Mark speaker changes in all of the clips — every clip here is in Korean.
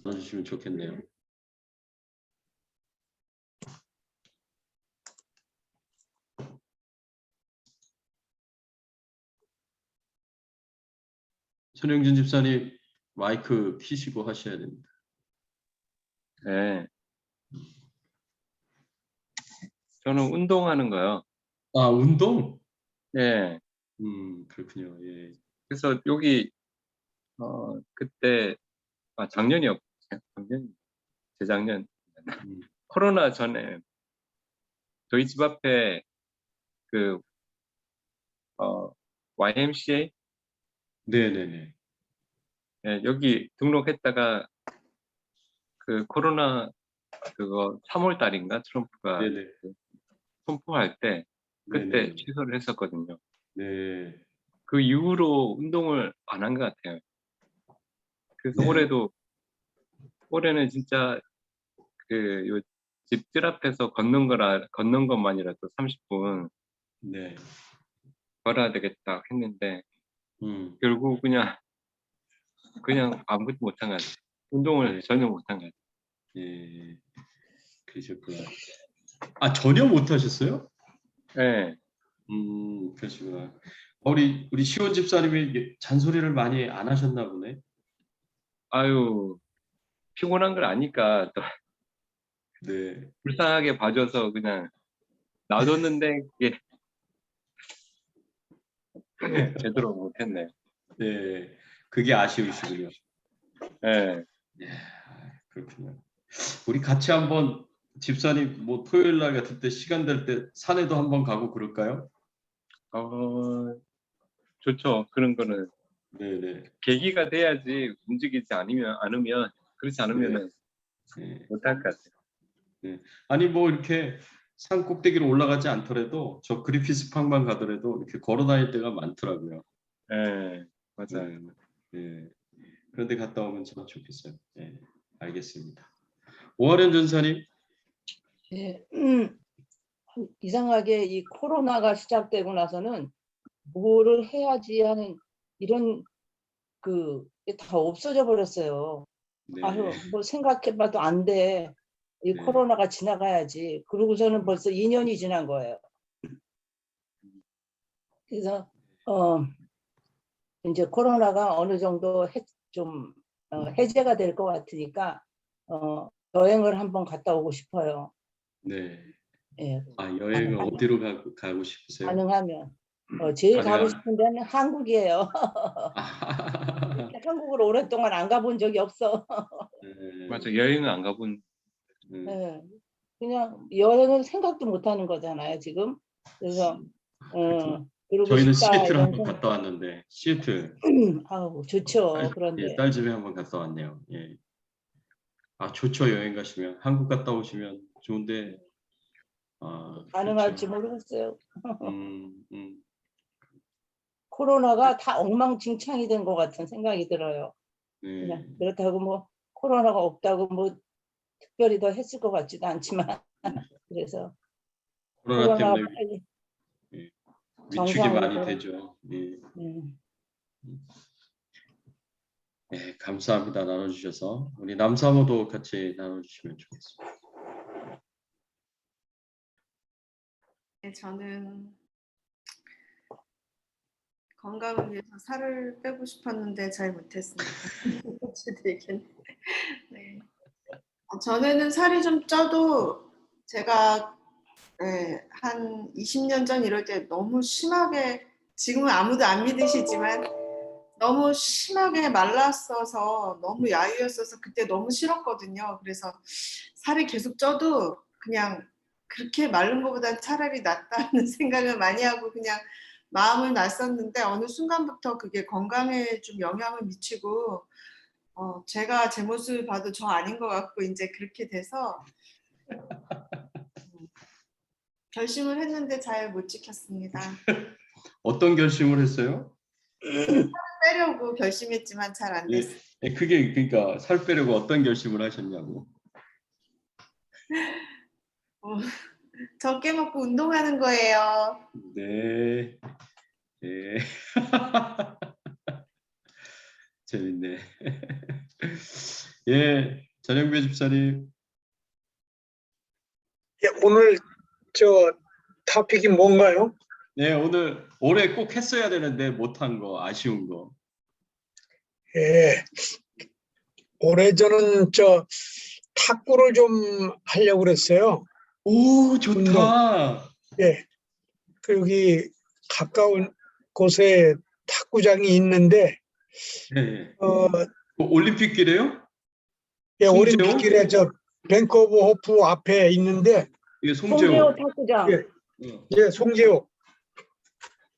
Speaker 1: 나눠주시면 좋겠네요. 손영진 집사님 마이크 키시고 하셔야 됩니다.
Speaker 2: 네. 저는 운동하는 거요.
Speaker 1: 아, 운동?
Speaker 2: 네.
Speaker 1: 그렇군요. 예.
Speaker 2: 그래서 여기 그때 작년이었죠. 작년, 재작년 코로나 전에 저희 집 앞에 그 YMCA
Speaker 1: 네네네.
Speaker 2: 네, 여기 등록했다가 그 코로나 그거 3월 달인가 트럼프가
Speaker 1: 네네.
Speaker 2: 선포할 때 그때
Speaker 1: 네네.
Speaker 2: 취소를 했었거든요.
Speaker 1: 네.
Speaker 2: 그 이후로 운동을 안 한 것 같아요. 그래서
Speaker 1: 네.
Speaker 2: 올해는 진짜 요 집들 앞에서 걷는 것만이라도 30분
Speaker 1: 네.
Speaker 2: 걸어야 되겠다 했는데 결국 그냥 아무것도 못한 것 같아요. 운동을
Speaker 1: 네.
Speaker 2: 전혀 못한 것 같아요.
Speaker 1: 예. 그러셨구나. 아, 전혀 못 하셨어요?
Speaker 2: 네.
Speaker 1: 그러시구나. 우리 시원 집사님이 잔소리를 많이 안 하셨나 보네.
Speaker 2: 아유, 피곤한 걸 아니까 또
Speaker 1: 네.
Speaker 2: 불쌍하게 봐줘서 그냥 놔뒀는데 이게 제대로 못했네요.
Speaker 1: 네. 그게 아쉬우시군요.
Speaker 2: 네.
Speaker 1: 예, 그렇군요. 우리 같이 한번 집사님 뭐 토요일 날 같은 때 시간 될 때 산에도 한번 가고 그럴까요?
Speaker 2: 좋죠. 그런 거는
Speaker 1: 네네.
Speaker 2: 계기가 돼야지 움직이지 않으면 그렇지
Speaker 1: 네.
Speaker 2: 않으면은
Speaker 1: 네.
Speaker 2: 못할 것 같아요.
Speaker 1: 네. 아니 뭐 이렇게 산 꼭대기로 올라가지 않더라도 저 그리피스 팡만 가더라도 이렇게 걸어 다닐 때가 많더라고요.
Speaker 2: 네, 맞아요.
Speaker 1: 네. 네. 그런데 갔다 오면 참 좋겠어요. 네. 알겠습니다. 오하련 전사님.
Speaker 3: 예, 이상하게 이 코로나가 시작되고 나서는 뭐를 해야지 하는 이런 그게 다 없어져 버렸어요.
Speaker 1: 네.
Speaker 3: 아유, 뭐 생각해봐도 안 돼. 이
Speaker 1: 네.
Speaker 3: 코로나가 지나가야지. 그러고서는 벌써 2년이 지난 거예요. 그래서 이제 코로나가 어느 정도 좀 해제가 될 것 같으니까 여행을 한번 갔다 오고 싶어요.
Speaker 1: 네.
Speaker 3: 예,
Speaker 1: 아, 여행을 어디로 가고 싶으세요?
Speaker 3: 가능하면. 제일 가고
Speaker 1: 가능하면.
Speaker 3: 싶은 데는 한국이에요. 한국을 오랫동안 안 가본 적이 없어.
Speaker 2: 맞아, 여행은 안 가본.
Speaker 3: 네. 그냥 여행은 생각도 못 하는 거잖아요, 지금. 그래서 그러고
Speaker 1: 저희는
Speaker 3: 싶다
Speaker 1: 시애틀
Speaker 3: 이런
Speaker 1: 한번 갔다 왔는데 시애틀
Speaker 3: 아우 좋죠.
Speaker 1: 예,
Speaker 3: 그런데
Speaker 1: 딸집에 한번 갔다 왔네요. 예. 아, 좋죠. 여행 가시면 한국 갔다 오시면 좋은데
Speaker 3: 가능할지
Speaker 1: 그렇죠.
Speaker 3: 모르겠어요.
Speaker 1: 음, 음,
Speaker 3: 코로나가 다 엉망진창이 된 것 같은 생각이 들어요.
Speaker 1: 네.
Speaker 3: 그냥 그렇다고 뭐 코로나가 없다고 뭐 특별히 더 했을 것 같지도 않지만 그래서
Speaker 1: 코로나
Speaker 3: 코로나가
Speaker 1: 때문에
Speaker 3: 빨리
Speaker 1: 예, 위축이
Speaker 3: 정상으로
Speaker 1: 많이
Speaker 3: 돌아.
Speaker 1: 되죠. 예. 네, 감사합니다. 나눠주셔서 우리 남사모도 같이 나눠주시면 좋겠습니다.
Speaker 4: 네, 저는 건강을 위해서 살을 빼고 싶었는데 잘 못했습니다. 네. 전에는 살이 좀 쪄도 제가 한 20년 전 이럴 때 너무 심하게, 지금은 아무도 안 믿으시지만 너무 심하게 말랐어서 너무 야유였어서 그때 너무 싫었거든요. 그래서 살이 계속 쪄도 그냥 그렇게 마른 것보단 차라리 낫다는 생각을 많이 하고 그냥 마음을 놨었는데 어느 순간부터 그게 건강에 좀 영향을 미치고 제가 제 모습을 봐도 저 아닌 것 같고 이제 그렇게 돼서 결심을 했는데 잘 못 지켰습니다.
Speaker 1: 어떤 결심을 했어요?
Speaker 4: 빼려고 결심했지만 잘 안 됐어요.
Speaker 1: 예, 그게 그러니까 살 빼려고 어떤 결심을 하셨냐고.
Speaker 4: 적게 먹고 운동하는 거예요.
Speaker 1: 네. 네. 재밌네. 예, 전영배 집사님.
Speaker 5: 예, 오늘 저 토픽이 뭔가요?
Speaker 1: 네, 오늘 올해 꼭 했어야 되는데 못한 거, 아쉬운 거.
Speaker 5: 예, 올해 저는 저 탁구를 좀 하려고 그랬어요.
Speaker 1: 오, 좋다.
Speaker 5: 예, 그 여기 가까운 곳에 탁구장이 있는데
Speaker 1: 예, 예.
Speaker 5: 어,
Speaker 1: 올림픽 길에요?
Speaker 5: 예,
Speaker 1: 송재호?
Speaker 5: 올림픽길에 저 밴쿠버 호프 앞에 있는데
Speaker 1: 이게
Speaker 3: 송재호
Speaker 1: 송재호.
Speaker 3: 탁구장.
Speaker 5: 예. 예, 송재호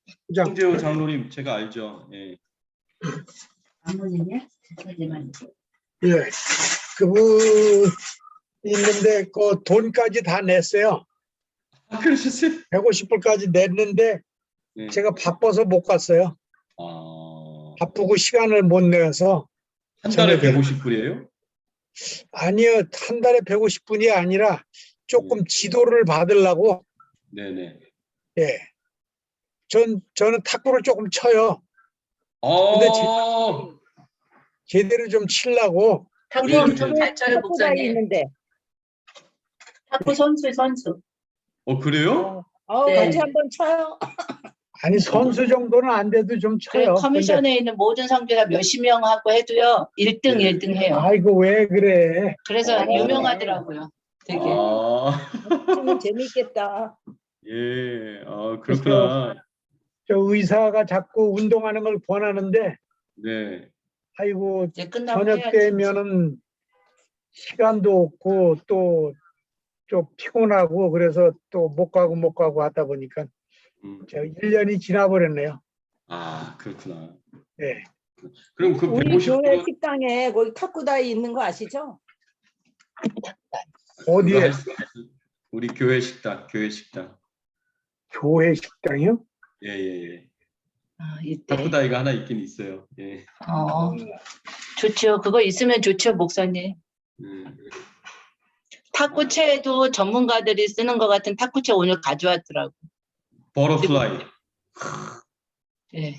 Speaker 5: 탁구장.
Speaker 1: 송재호 장로님 제가 알죠. 예.
Speaker 3: 아버님이야? 하지만
Speaker 5: 예, 그분 있는데 그 돈까지 다 냈어요.
Speaker 1: 아, 그러셨어요?
Speaker 5: 150불까지 냈는데
Speaker 1: 예.
Speaker 5: 제가 바빠서 못 갔어요.
Speaker 1: 아,
Speaker 5: 바쁘고 시간을 못 내서.
Speaker 1: 한 달에
Speaker 5: 저녁에.
Speaker 1: 150불이에요?
Speaker 5: 아니요, 한 달에 150분이 아니라 조금 지도를 받으려고.
Speaker 1: 네네.
Speaker 5: 예, 저는 탁구를 조금 쳐요. 근데 제대로 좀 치려고.
Speaker 3: 탁구
Speaker 1: 네,
Speaker 3: 엄청
Speaker 1: 네.
Speaker 3: 잘 쳐요, 목사님. 있는데.
Speaker 6: 탁구 선수.
Speaker 1: 그래요?
Speaker 6: 네.
Speaker 3: 같이 한번 쳐요.
Speaker 5: 아니 선수 정도는 안 돼도 좀 쳐요.
Speaker 6: 커미션에 있는 모든 성교사 몇십 명 하고 해도요 1등
Speaker 1: 네.
Speaker 6: 1등
Speaker 5: 근데
Speaker 6: 해요.
Speaker 5: 아이고 왜 그래?
Speaker 6: 그래서
Speaker 1: 어.
Speaker 6: 유명하더라고요. 되게.
Speaker 1: 아,
Speaker 3: 치면 재밌겠다.
Speaker 1: 예, 아, 그렇구나.
Speaker 5: 저 의사가 자꾸 운동하는 걸 권하는데
Speaker 1: 네.
Speaker 5: 아이고
Speaker 6: 이제 끝나고
Speaker 5: 저녁
Speaker 6: 해야지.
Speaker 5: 되면은 시간도 없고 또 좀 피곤하고 그래서 또 못 가고 하다 보니까 저 1년이 지나버렸네요.
Speaker 1: 아, 그렇구나.
Speaker 5: 예.
Speaker 1: 그럼 그
Speaker 3: 우리 교회
Speaker 1: 150불
Speaker 3: 식당에 거기 탁구다이 있는 거 아시죠?
Speaker 5: 어디에?
Speaker 1: 우리 교회 식당, 교회 식당.
Speaker 5: 교회 식당이요?
Speaker 1: 예, 예, 예.
Speaker 6: 이때.
Speaker 1: 탁구다이가 하나 있긴 있어요. 예.
Speaker 6: 좋죠. 그거 있으면 좋죠, 목사님.
Speaker 1: 음.
Speaker 6: 탁구채도 전문가들이 쓰는 것 같은 탁구채 오늘 가져왔더라고.
Speaker 1: 버터플라이.
Speaker 6: 예.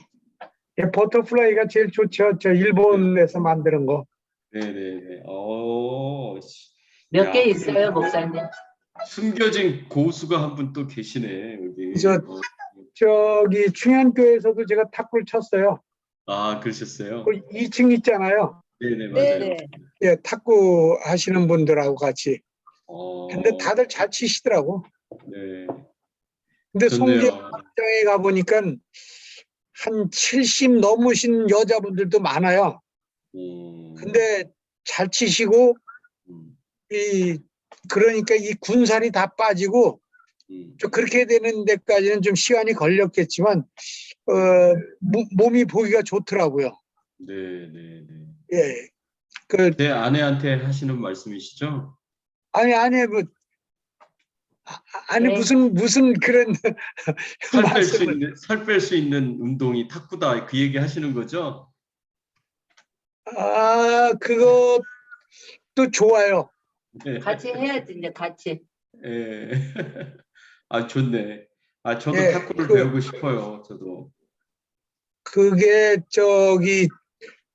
Speaker 5: 예, 버터플라이가 제일 좋죠. 저 일본에서 만드는 거.
Speaker 1: 네, 네, 네.
Speaker 6: 몇
Speaker 1: 야,
Speaker 6: 개 있어요, 목사님.
Speaker 1: 숨겨진 고수가 한 분 또 계시네, 여기.
Speaker 5: 저기 충현교에서도 제가 탁구를 쳤어요.
Speaker 1: 아, 그러셨어요?
Speaker 5: 그 2층 있잖아요.
Speaker 1: 네, 네, 맞아요.
Speaker 3: 네.
Speaker 5: 예, 탁구 하시는 분들하고 같이. 근데 다들 잘 치시더라고.
Speaker 1: 네.
Speaker 5: 근데
Speaker 1: 좋네요.
Speaker 5: 송계장에 가보니까 한 70 넘으신 여자분들도 많아요. 근데 잘 치시고 그러니까 이 군살이 다 빠지고 좀 그렇게 되는 데까지는 좀 시간이 걸렸겠지만 몸이 보기가 좋더라고요.
Speaker 1: 네, 네, 네.
Speaker 5: 예.
Speaker 1: 내 아내한테 하시는 말씀이시죠?
Speaker 5: 아니
Speaker 6: 네.
Speaker 5: 무슨 그런 말씀을.
Speaker 1: 살 뺄 수 있는 운동이 탁구다. 그 얘기 하시는 거죠?
Speaker 5: 그것도 좋아요.
Speaker 1: 네.
Speaker 6: 같이 해야지, 이제 같이.
Speaker 1: 예. 아, 좋네. 아, 저도
Speaker 5: 예,
Speaker 1: 탁구를 배우고 싶어요. 저도.
Speaker 5: 그게 저기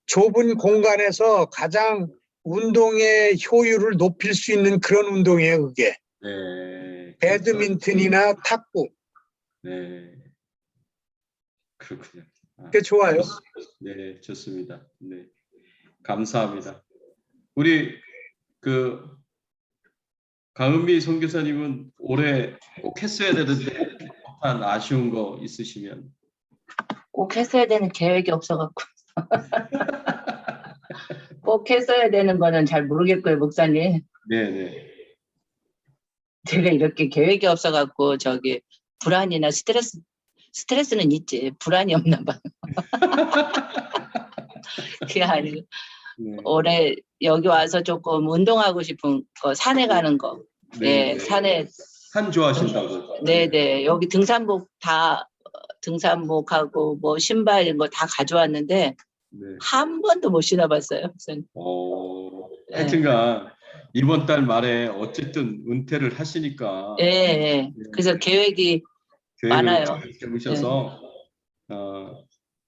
Speaker 5: 좁은 공간에서 가장 운동의 효율을 높일 수 있는 그런 운동이에요, 그게.
Speaker 1: 네.
Speaker 5: 배드민턴이나 탁구.
Speaker 1: 네. 그렇군요.
Speaker 5: 그게 좋아요.
Speaker 1: 네, 좋습니다. 네. 감사합니다. 우리 강은미 선교사님은 올해 꼭 했어야 되는데 한 아쉬운 거 있으시면.
Speaker 6: 꼭 했어야 되는 계획이 없어갖고. 꼭 했어야 되는 거는 잘 모르겠고요, 목사님.
Speaker 1: 네, 네.
Speaker 6: 제가 이렇게 계획이 없어갖고 저기 불안이나 스트레스는 있지. 불안이 없나 봐. 그게 아니고
Speaker 1: 네.
Speaker 6: 올해 여기 와서 조금 운동하고 싶은 거, 산에 가는 거.
Speaker 1: 네,
Speaker 6: 예,
Speaker 1: 네.
Speaker 6: 산에.
Speaker 1: 산 좋아하신다고.
Speaker 6: 네네. 여기 등산복하고 뭐 신발 이런 거 다 가져왔는데
Speaker 1: 네.
Speaker 6: 한 번도 못 신어봤어요. 목사님.
Speaker 1: 하여튼간 이번 달 말에 어쨌든 은퇴를 하시니까
Speaker 6: 예, 예. 그래서 계획이
Speaker 1: 계획을
Speaker 6: 많아요.
Speaker 1: 잘 세우셔서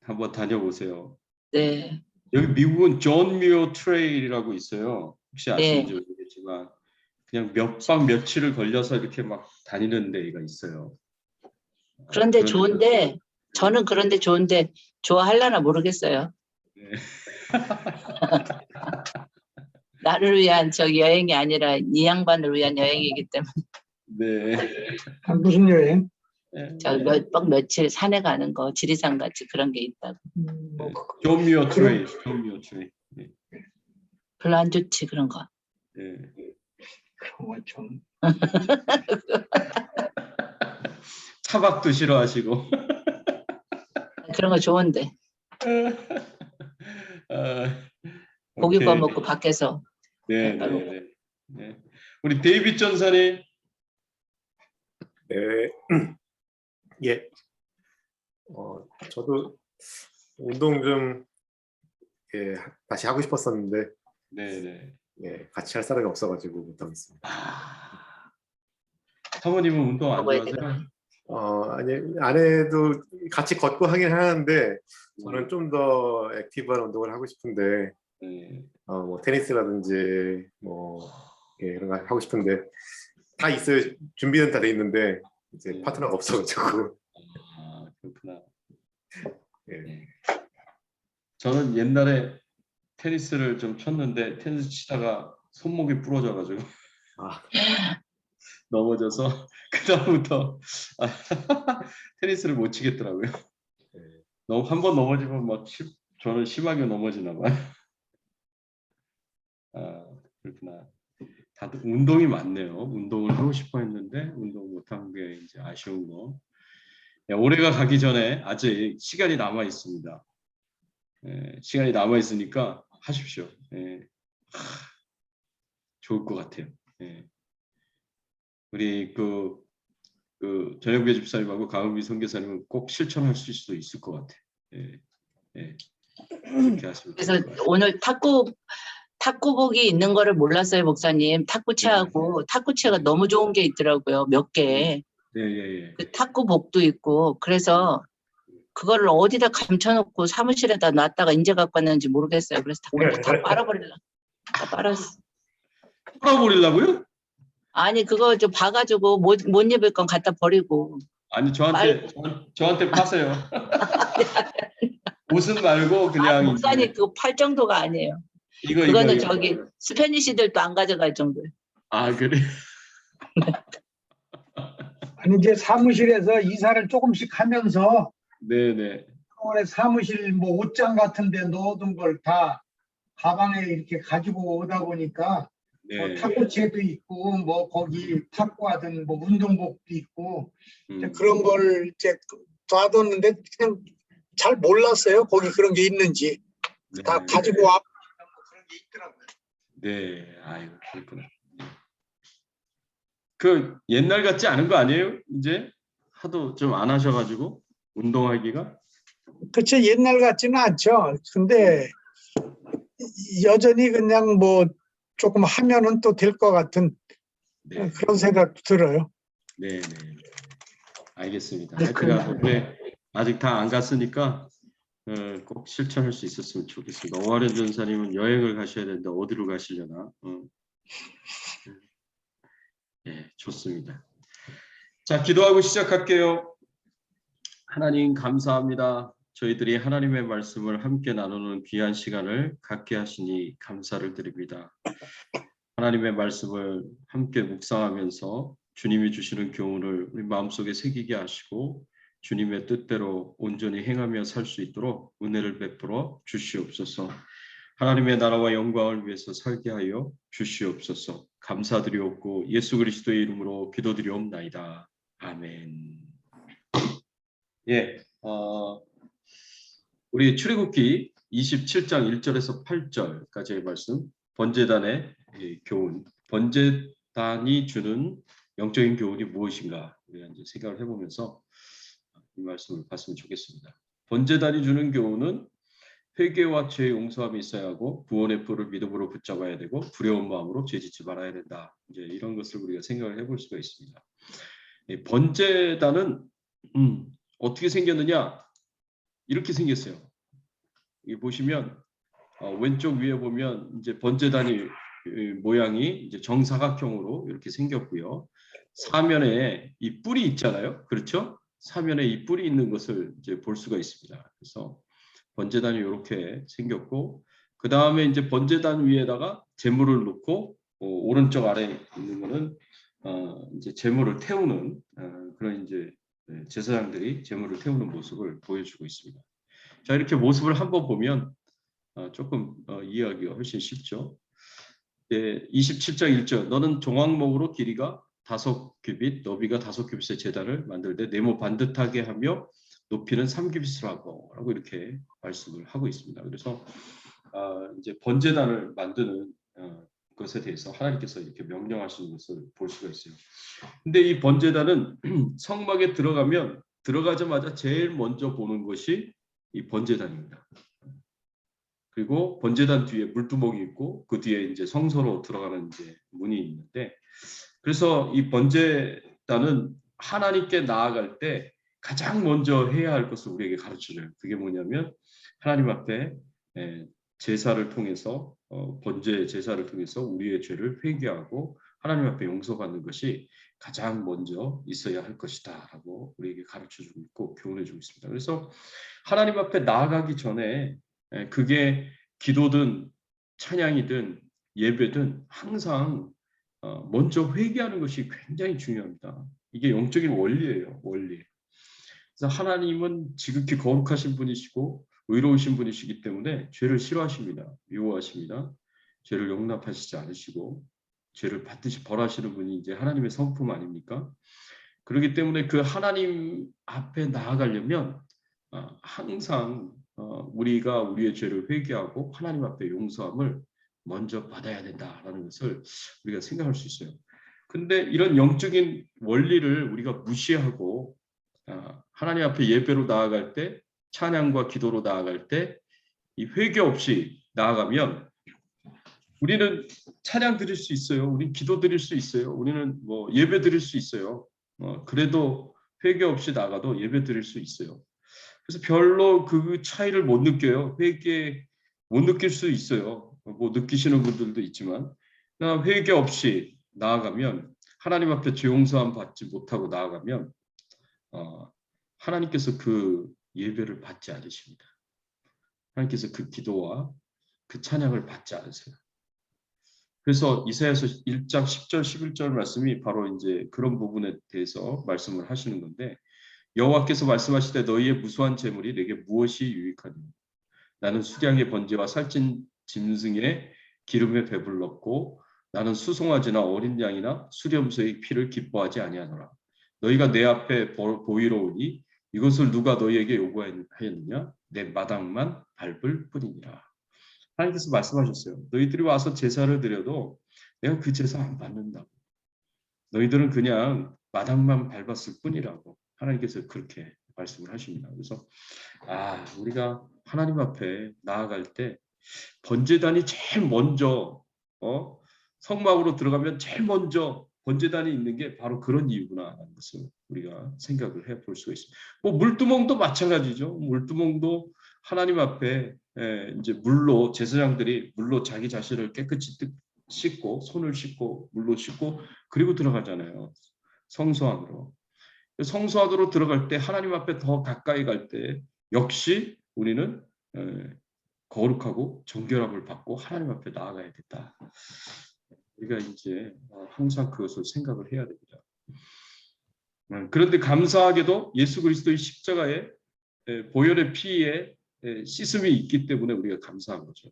Speaker 1: 한번 다녀보세요.
Speaker 6: 네.
Speaker 1: 여기 미국은 존 뮤어 트레일이라고 있어요. 혹시
Speaker 6: 네.
Speaker 1: 아시는지 모르겠지만 그냥 몇 밤 며칠을 걸려서 이렇게 막 다니는 데가 있어요.
Speaker 6: 그런데
Speaker 1: 그런
Speaker 6: 좋은데 저는 그런데 좋은데 좋아할라나 모르겠어요.
Speaker 1: 네.
Speaker 6: 나를 위한 저 여행이 아니라 이 양반을 위한 여행이기 때문에
Speaker 1: 네.
Speaker 5: 아, 무슨 여행?
Speaker 6: 저 몇 박 며칠 산에 가는 거 지리산 같이 그런 게 있다고.
Speaker 5: 뭐
Speaker 1: 존 뮤어
Speaker 5: 그럼-
Speaker 1: 트레일. 존 뮤어 트레일. 네.
Speaker 6: 별로 안 좋지 그런 거.
Speaker 1: 네.
Speaker 5: 그런 거좀
Speaker 1: 차박도 싫어하시고.
Speaker 6: 그런 거 좋은데
Speaker 1: 아,
Speaker 6: 고기
Speaker 1: 오케이.
Speaker 6: 구워 먹고 밖에서
Speaker 1: 네,
Speaker 6: 햇반
Speaker 1: 네, 네, 네. 우리 데이빗 전사님.
Speaker 7: 네, 예. 저도 운동 좀 예, 다시 하고 싶었었는데
Speaker 1: 네, 네.
Speaker 7: 예, 같이 할 사람이 없어가지고 못하고 있습니다.
Speaker 1: 사모님은 운동 안
Speaker 6: 먹어야
Speaker 1: 좋아하세요?
Speaker 7: 아니 아내도 같이 걷고 하긴 하는데 저는 좀 더 액티브한 운동을 하고 싶은데
Speaker 1: 네.
Speaker 7: 뭐 테니스라든지 뭐 예, 이런 거 하고 싶은데 다 있어요. 준비는 다 돼 있는데 이제
Speaker 1: 네.
Speaker 7: 파트너가 없어가지고
Speaker 1: 아, 그렇구나.
Speaker 7: 예.
Speaker 1: 네. 저는 옛날에 테니스를 좀 쳤는데 테니스 치다가 손목이 부러져가지고
Speaker 7: 아,
Speaker 1: 넘어져서 그다음부터 테니스를 못 치겠더라고요.
Speaker 7: 예.
Speaker 1: 너무 한 번 넘어지면 막 저는 심하게 넘어지나 봐요. 아, 그렇구나. 다들 운동이 많네요. 운동을 하고 싶어 했는데 운동 못한 게 이제 아쉬운 거. 야, 올해가 가기 전에 아직 시간이 남아 있습니다. 시간이 남아 있으니까 하십시오. 좋을 것 같아요. 우리 그 전영배 집사님하고 강은미 선교사님은 꼭 실천할 수도 있을 것 같아요. 그렇게 하시면
Speaker 6: 그래서
Speaker 1: 될 것 같아요.
Speaker 6: 오늘 탁구복이 있는 거를 몰랐어요, 목사님. 탁구채하고 탁구채가 너무 좋은 게 있더라고요. 몇 개.
Speaker 1: 네, 예.
Speaker 6: 그 탁구복도 있고. 그래서 그거를 어디다 감춰놓고 사무실에다 놨다가 인제 갖고 왔는지 모르겠어요. 그래서 다 빨아버리려. 다 빨았어.
Speaker 1: 풀어버리려고요?
Speaker 6: 아니 그거 좀 봐가지고 못 입을 건 갖다 버리고.
Speaker 1: 아니 저한테 파세요. 옷은 말고 그냥
Speaker 6: 아, 목사님
Speaker 1: 이제
Speaker 6: 그거 팔 정도가 아니에요.
Speaker 1: 이거
Speaker 6: 그거는
Speaker 1: 이거.
Speaker 6: 저기 스페니시들도 안 가져갈 정도예요.
Speaker 1: 아, 그래.
Speaker 5: 아니 이제 사무실에서 이사를 조금씩 하면서
Speaker 1: 네네.
Speaker 5: 올해 사무실 뭐 옷장 같은 데 넣어둔 걸 다 가방에 이렇게 가지고 오다 보니까 뭐
Speaker 1: 네.
Speaker 5: 탁구채도 있고 뭐 거기 탁구하던 뭐 운동복도 있고
Speaker 1: 음.
Speaker 5: 그런 걸 이제 놔뒀는데 그냥 잘 몰랐어요. 거기 그런 게 있는지.
Speaker 1: 네.
Speaker 5: 다 가지고 와 그런 게 있더라고요.
Speaker 1: 네, 아유, 그렇구나. 그 옛날 같지 않은 거 아니에요? 이제 하도 좀 안 하셔가지고 운동하기가.
Speaker 5: 그치 옛날 같지는 않죠. 근데 여전히 그냥 뭐 조금 하면은 또 될 것 같은
Speaker 1: 네,
Speaker 5: 그런 생각도 들어요.
Speaker 1: 네, 네. 알겠습니다.
Speaker 5: 네,
Speaker 1: 하여튼 올해 아직 다 안 갔으니까 꼭 실천할 수 있었으면 좋겠습니다. 오하련 전사님은 여행을 가셔야 되는데 어디로 가시려나? 네, 좋습니다. 자, 기도하고 시작할게요. 하나님 감사합니다. 저희들이 하나님의 말씀을 함께 나누는 귀한 시간을 갖게 하시니 감사를 드립니다. 하나님의 말씀을 함께 묵상하면서 주님이 주시는 교훈을 우리 마음속에 새기게 하시고 주님의 뜻대로 온전히 행하며 살 수 있도록 은혜를 베풀어 주시옵소서. 하나님의 나라와 영광을 위해서 살게 하여 주시옵소서. 감사드리옵고 예수 그리스도의 이름으로 기도드리옵나이다. 아멘. 예, 우리 출애굽기 27장 1절에서 8절까지의 말씀, 번제단의 교훈, 번제단이 주는 영적인 교훈이 무엇인가 우리가 이제 생각을 해보면서 이 말씀을 봤으면 좋겠습니다. 번제단이 주는 교훈은 회개와 죄의 용서함이 있어야 하고 구원의 풀을 믿음으로 붙잡아야 되고 두려운 마음으로 죄짓지 말아야 된다. 이제 이런 것을 우리가 생각을 해볼 수가 있습니다. 번제단은 어떻게 생겼느냐? 이렇게 생겼어요. 여기 보시면 왼쪽 위에 보면 이제 번제단이 모양이 이제 정사각형으로 이렇게 생겼고요. 사면에 이 뿔이 있잖아요. 그렇죠? 사면에 이 뿔이 있는 것을 이제 볼 수가 있습니다. 그래서 번제단이 이렇게 생겼고, 그 다음에 이제 번제단 위에다가 제물을 놓고 오른쪽 아래에 있는 거는 이제 제물을 태우는 그런 이제 제사장들이 제물을 태우는 모습을 보여주고 있습니다. 자, 이렇게 모습을 한번 보면 조금 이해하기가 훨씬 쉽죠. 27장 1절 너는 종황목으로 길이가 5규빗 너비가 5규빗의 제단을 만들되 네모 반듯하게 하며 높이는 3규빗을 하고 라고 이렇게 말씀을 하고 있습니다. 그래서 이제 번제단을 만드는 것에 대해서 하나님께서 이렇게 명령하시는 것을 볼 수가 있어요. 근데 이 번제단은 성막에 들어가자마자 제일 먼저 보는 것이 이 번제단입니다. 그리고 번제단 뒤에 물두멍이 있고 그 뒤에 이제 성소로 들어가는 이제 문이 있는데, 그래서 이 번제단은 하나님께 나아갈 때 가장 먼저 해야 할 것을 우리에게 가르쳐줘요. 그게 뭐냐면 하나님 앞에 제사를 통해서 번제 제사를 통해서 우리의 죄를 회개하고 하나님 앞에 용서받는 것이 가장 먼저 있어야 할 것이다라고 우리에게 가르쳐주고 있고 교훈해주고 있습니다. 그래서 하나님 앞에 나아가기 전에 그게 기도든 찬양이든 예배든 항상 먼저 회개하는 것이 굉장히 중요합니다. 이게 영적인 원리예요. 원리. 그래서 하나님은 지극히 거룩하신 분이시고 의로우신 분이시기 때문에 죄를 싫어하십니다. 미워하십니다. 죄를 용납하시지 않으시고 죄를 반드시 벌하시는 분이 이제 하나님의 성품 아닙니까? 그렇기 때문에 그 하나님 앞에 나아가려면 항상 우리가 우리의 죄를 회개하고 하나님 앞에 용서함을 먼저 받아야 된다라는 것을 우리가 생각할 수 있어요. 근데 이런 영적인 원리를 우리가 무시하고 하나님 앞에 예배로 나아갈 때, 찬양과 기도로 나아갈 때 이 회개 없이 나아가면 우리는 찬양 드릴 수 있어요. 우리는 기도 드릴 수 있어요. 우리는 뭐 예배 드릴 수 있어요. 그래도 회개 없이 나가도 예배 드릴 수 있어요. 그래서 별로 그 차이를 못 느껴요. 회개 못 느낄 수 있어요. 뭐 느끼시는 분들도 있지만 회개 없이 나아가면 하나님 앞에 죄 용서함 받지 못하고 나아가면 하나님께서 그 예배를 받지 않으십니다. 하나님께서 그 기도와 그 찬양을 받지 않으세요. 그래서 이사야서 1장 10절 11절 말씀이 바로 이제 그런 부분에 대해서 말씀을 하시는 건데, 여호와께서 말씀하시되 너희의 무수한 재물이 내게 무엇이 유익하니 나는 수량의 번제와 살찐 짐승의 기름에 배불렀고 나는 수송아지나 어린 양이나 수렴소의 피를 기뻐하지 아니하노라. 너희가 내 앞에 보이러 오니 이것을 누가 너희에게 요구하였느냐? 내 마당만 밟을 뿐이니라. 하나님께서 말씀하셨어요. 너희들이 와서 제사를 드려도 내가 그 제사 안 받는다고. 너희들은 그냥 마당만 밟았을 뿐이라고 하나님께서 그렇게 말씀을 하십니다. 그래서 우리가 하나님 앞에 나아갈 때 번제단이 제일 먼저 성막으로 들어가면 제일 먼저 번제단이 있는 게 바로 그런 이유구나라는 것을 우리가 생각을 해볼 수가 있습니다. 뭐 물두멍도 마찬가지죠. 물두멍도 하나님 앞에 이제 물로 제사장들이 물로 자기 자신을 깨끗이 씻고 손을 씻고 물로 씻고 그리고 들어가잖아요. 성소 안으로. 성소 안으로 들어갈 때 하나님 앞에 더 가까이 갈 때 역시 우리는 거룩하고 정결함을 받고 하나님 앞에 나아가야 된다. 우리가 이제 항상 그것을 생각을 해야 됩니다. 그런데 감사하게도 예수 그리스도의 십자가에 보혈의 피에 씻음이 있기 때문에 우리가 감사한 거죠.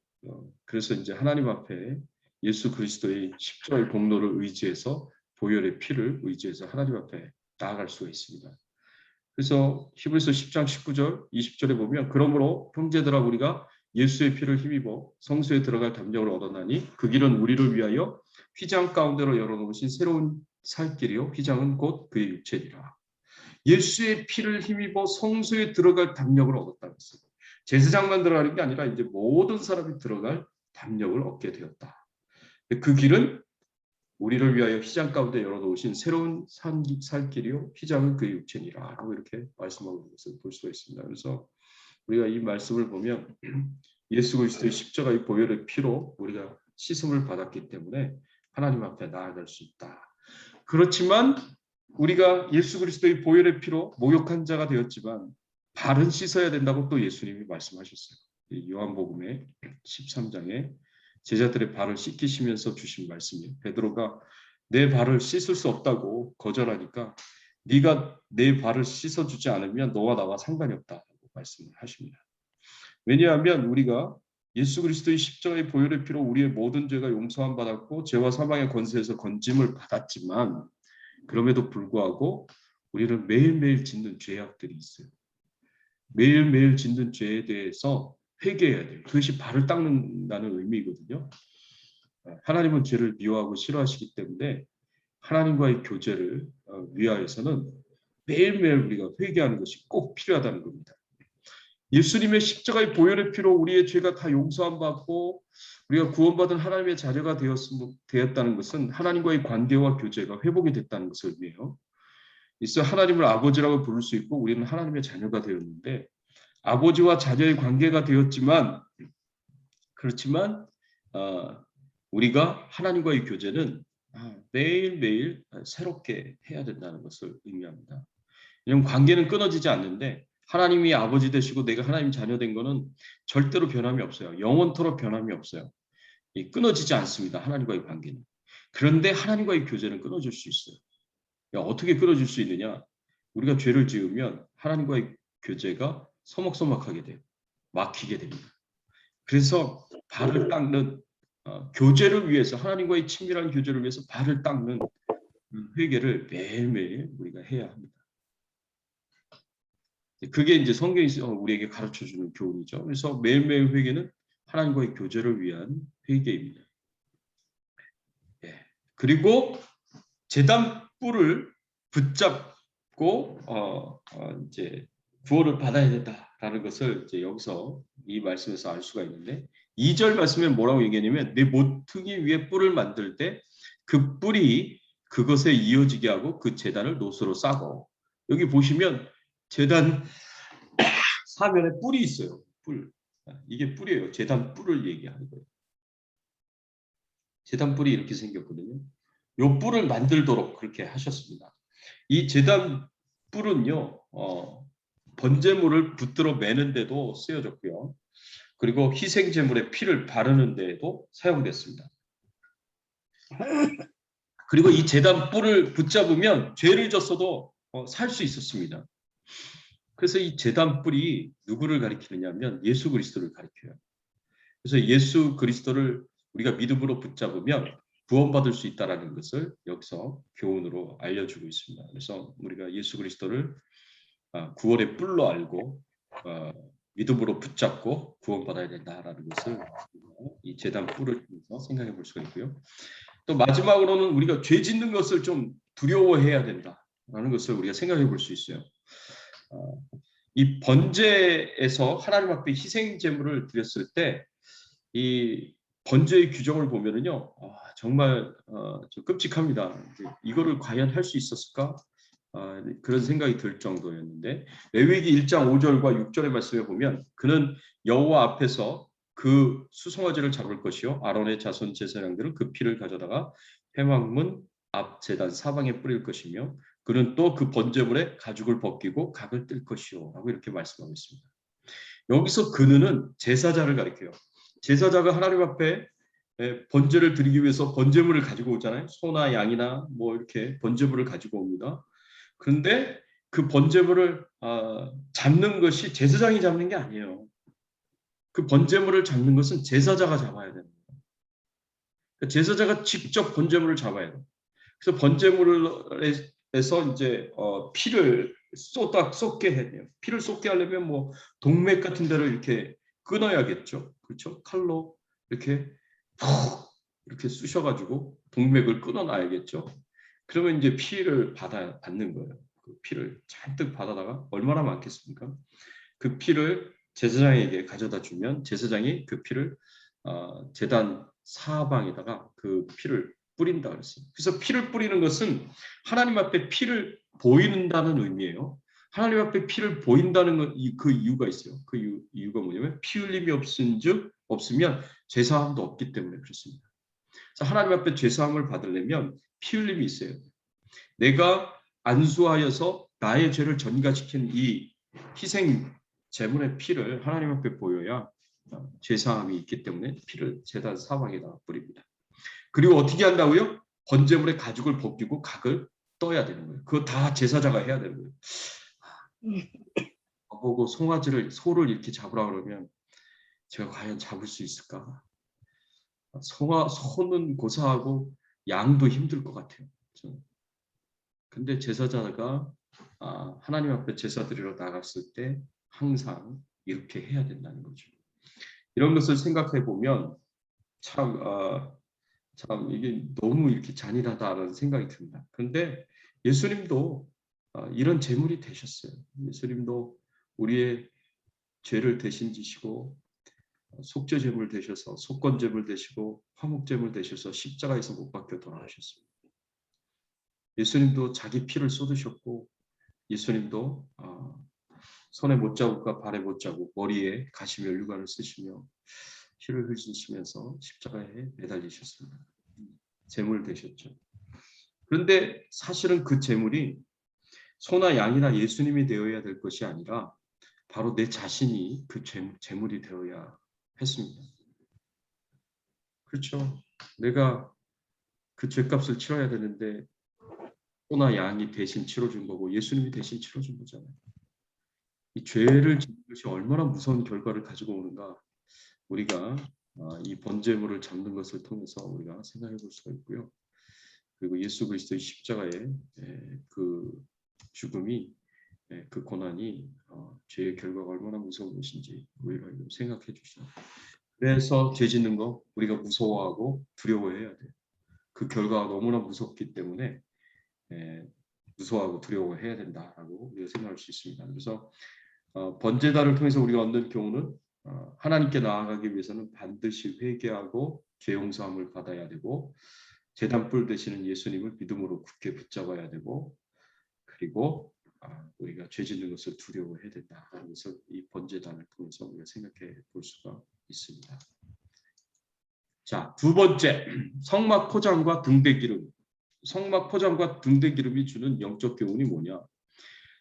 Speaker 1: 그래서 이제 하나님 앞에 예수 그리스도의 십자가의 공로를 의지해서 보혈의 피를 의지해서 하나님 앞에 나아갈 수가 있습니다. 그래서 히브리서 10장 19절 20절에 보면 그러므로 형제들아 우리가 예수의 피를 힘입어 성소에 들어갈 담력을 얻었나니 그 길은 우리를 위하여 휘장 가운데로 열어놓으신 새로운 살 길이요 휘장은 곧 그의 육체니라. 예수의 피를 힘입어 성소에 들어갈 담력을 얻었다고 했어요. 제사장만 들어가는 게 아니라 이제 모든 사람이 들어갈 담력을 얻게 되었다. 그 길은 우리를 위하여 휘장 가운데 열어놓으신 새로운 살 길이요 휘장은 그의 육체니라 라고 이렇게 말씀하고 있는 것을 볼 수가 있습니다. 그래서 우리가 이 말씀을 보면 예수 그리스도의 십자가의 보혈의 피로 우리가 씻음을 받았기 때문에 하나님 앞에 나아갈 수 있다. 그렇지만 우리가 예수 그리스도의 보혈의 피로 목욕한 자가 되었지만 발은 씻어야 된다고 또 예수님이 말씀하셨어요. 요한복음의 13장에 제자들의 발을 씻기시면서 주신 말씀이에요. 베드로가 내 발을 씻을 수 없다고 거절하니까 네가 내 발을 씻어주지 않으면 너와 나와 상관이 없다고 말씀을 하십니다. 왜냐하면 우리가 예수 그리스도의 십자가의 보혈의 피로 우리의 모든 죄가 용서함 받았고 죄와 사망의 권세에서 건짐을 받았지만 그럼에도 불구하고 우리는 매일매일 짓는 죄악들이 있어요. 매일매일 짓는 죄에 대해서 회개해야 돼요. 그것이 발을 닦는다는 의미거든요. 하나님은 죄를 미워하고 싫어하시기 때문에 하나님과의 교제를 위하여서는 매일매일 우리가 회개하는 것이 꼭 필요하다는 겁니다. 예수님의 십자가의 보혈의 피로 우리의 죄가 다 용서함 받고 우리가 구원받은 하나님의 자녀가 되었다는 것은 하나님과의 관계와 교제가 회복이 됐다는 것을 의미해요. 있어 하나님을 아버지라고 부를 수 있고 우리는 하나님의 자녀가 되었는데 아버지와 자녀의 관계가 되었지만 그렇지만 우리가 하나님과의 교제는 매일매일 새롭게 해야 된다는 것을 의미합니다. 왜냐하면 관계는 끊어지지 않는데 하나님이 아버지 되시고 내가 하나님 자녀 된 거는 절대로 변함이 없어요. 영원토록 변함이 없어요. 끊어지지 않습니다. 하나님과의 관계는. 그런데 하나님과의 교제는 끊어질 수 있어요. 어떻게 끊어질 수 있느냐? 우리가 죄를 지으면 하나님과의 교제가 서먹서먹하게 돼요. 막히게 됩니다. 그래서 발을 닦는 교제를 위해서 하나님과의 친밀한 교제를 위해서 발을 닦는 회개를 매일매일 우리가 해야 합니다. 그게 이제 성경이 우리에게 가르쳐주는 교훈이죠. 그래서 매일매일 회개는 하나님과의 교제를 위한 회개입니다. 그리고 제단뿔을 붙잡고 이제 구원을 받아야 된다라는 것을 이제 여기서 이 말씀에서 알 수가 있는데 2절 말씀에 뭐라고 얘기하냐면 내 모퉁이 위에 뿔을 만들 때 그 뿔이 그것에 이어지게 하고 그 제단을 노수로 싸고 여기 보시면 제단 사면에 뿔이 있어요. 뿔. 이게 뿔이에요. 제단 뿔을 얘기하는 거예요. 제단 뿔이 이렇게 생겼거든요. 요 뿔을 만들도록 그렇게 하셨습니다. 이 제단 뿔은요. 번제물을 붙들어 매는 데도 쓰여졌고요. 그리고 희생제물의 피를 바르는 데에도 사용됐습니다. 그리고 이 제단 뿔을 붙잡으면 죄를 졌어도 살 수 있었습니다. 그래서 이 제단 뿔이 누구를 가리키느냐면 예수 그리스도를 가리켜요. 그래서 예수 그리스도를 우리가 믿음으로 붙잡으면 구원받을 수 있다는 것을 여기서 교훈으로 알려주고 있습니다. 그래서 우리가 예수 그리스도를 구원의 뿔로 알고 믿음으로 붙잡고 구원받아야 된다라는 것을 이 제단 뿔을 통해서 생각해 볼 수가 있고요. 또 마지막으로는 우리가 죄 짓는 것을 좀 두려워해야 된다라는 것을 우리가 생각해 볼 수 있어요. 이 번제에서 하나님 앞에 희생 제물을 드렸을 때 이 번제의 규정을 보면은요, 정말 좀 끔찍합니다. 이거를 과연 할 수 있었을까? 그런 생각이 들 정도였는데 레위기 1장 5절과 6절의 말씀에 보면 그는 여호와 앞에서 그 수송아지를 잡을 것이요 아론의 자손 제사장들은 그 피를 가져다가 회막문 앞 제단 사방에 뿌릴 것이며 그는 또 그 번제물에 가죽을 벗기고 각을 뜰 것이요 라고 이렇게 말씀하고 있습니다. 여기서 그는 제사자를 가리켜요. 제사자가 하나님 앞에 번제를 드리기 위해서 번제물을 가지고 오잖아요. 소나 양이나 뭐 이렇게 번제물을 가지고 옵니다. 그런데 그 번제물을 잡는 것이 제사장이 잡는 게 아니에요. 그 번제물을 잡는 것은 제사자가 잡아야 됩니다. 제사자가 직접 번제물을 잡아야 돼요. 그래서 번제물에서 이제 피를 쏟게 해야 돼요. 피를 쏟게 하려면 뭐 동맥 같은 데를 이렇게 끊어야겠죠. 그렇죠? 칼로 이렇게 푹 이렇게 쑤셔가지고 동맥을 끊어놔야겠죠. 그러면 이제 피를 받는 거예요. 그 피를 잔뜩 받아다가 얼마나 많겠습니까? 그 피를 제사장에게 가져다 주면 제사장이 그 피를 제단 사방에다가 그 피를 뿌린다 그랬어요. 그래서 피를 뿌리는 것은 하나님 앞에 피를 보인다는 의미예요. 하나님 앞에 피를 보인다는 건 그 이유가 있어요. 그 이유가 뭐냐면 피 흘림이 없으면 죄사함도 없기 때문에 그렇습니다. 그래서 하나님 앞에 죄사함을 받으려면 피 흘림이 있어요. 내가 안수하여서 나의 죄를 전가시킨 이 희생 제물의 피를 하나님 앞에 보여야 죄사함이 있기 때문에 피를 제단 사방에다 뿌립니다. 그리고 어떻게 한다고요? 번제물의 가죽을 벗기고 각을 떠야 되는 거예요. 그거 다 제사자가 해야 되는 거예요. 보고 소를 이렇게 잡으라 그러면 제가 과연 잡을 수 있을까? 소는 고사하고 양도 힘들 것 같아요. 근데 제사자가 하나님 앞에 제사 드리러 나갔을 때 항상 이렇게 해야 된다는 거죠. 이런 것을 생각해 보면 참 이게 너무 이렇게 잔인하다는 생각이 듭니다. 그런데 예수님도 이런 제물이 되셨어요. 예수님도 우리의 죄를 대신 지시고 속죄 제물 되셔서 속건 제물 되시고 화목 제물 되셔서 십자가에서 못 박혀 돌아가셨습니다. 예수님도 자기 피를 쏟으셨고 예수님도 손에 못자국과 발에 못자국, 머리에 가시 면류관을 쓰시며 피를 흘리시면서 십자가에 매달리셨습니다. 제물 되셨죠. 그런데 사실은 그 제물이 소나 양이나 예수님이 되어야 될 것이 아니라 바로 내 자신이 그 제물이 되어야 했습니다. 그렇죠. 내가 그 죄값을 치러야 되는데 소나 양이 대신 치러준 거고 예수님이 대신 치러준 거잖아요. 이 죄를 짓는 것이 얼마나 무서운 결과를 가지고 오는가 우리가 이 번제물을 잡는 것을 통해서 우리가 생각해 볼 수가 있고요. 그리고 예수 그리스도의 십자가의 그 죽음이 그 고난이 죄의 결과가 얼마나 무서운 것인지 우리가 생각해 주시죠. 그래서 죄 짓는 거 우리가 무서워하고 두려워해야 돼요. 그 결과가 너무나 무섭기 때문에 무서워하고 두려워해야 된다라고 우리가 생각할 수 있습니다. 그래서 번제단을 통해서 우리가 얻는 교훈은 하나님께 나아가기 위해서는 반드시 회개하고 죄 용서함을 받아야 되고 제단불 되시는 예수님을 믿음으로 굳게 붙잡아야 되고 그리고 우리가 죄 짓는 것을 두려워해야 된다라는 것을 이 번제단을 통해서 우리가 생각해 볼 수가 있습니다. 자, 두 번째, 성막 포장과 등대기름. 성막 포장과 등대기름이 주는 영적 교훈이 뭐냐?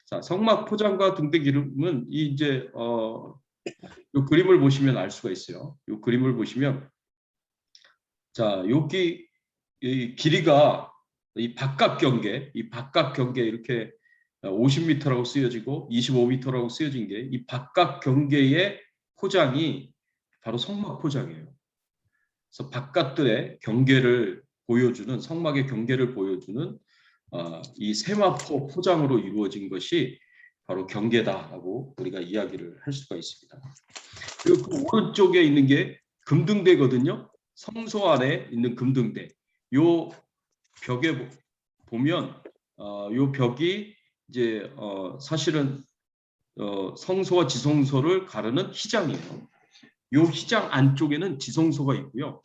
Speaker 1: 자, 성막 포장과 등대기름은 이제 이 그림을 보시면 알 수가 있어요. 이 그림을 보시면 자, 여기 이 길이가 이 바깥 경계 이렇게 50m라고 쓰여지고 25m라고 쓰여진 게 이 바깥 경계의 포장이 바로 성막 포장이에요. 그래서 바깥들의 경계를 보여주는 성막의 경계를 보여주는 이 세마포 포장으로 이루어진 것이 바로 경계다라고 우리가 이야기를 할 수가 있습니다. 그리고 그 오른쪽에 있는 게 금등대거든요. 성소 안에 있는 금등대. 요 벽에 보면 요 벽이 이제 사실은 성소와 지성소를 가르는 휘장이에요. 요 휘장 안쪽에는 지성소가 있고요.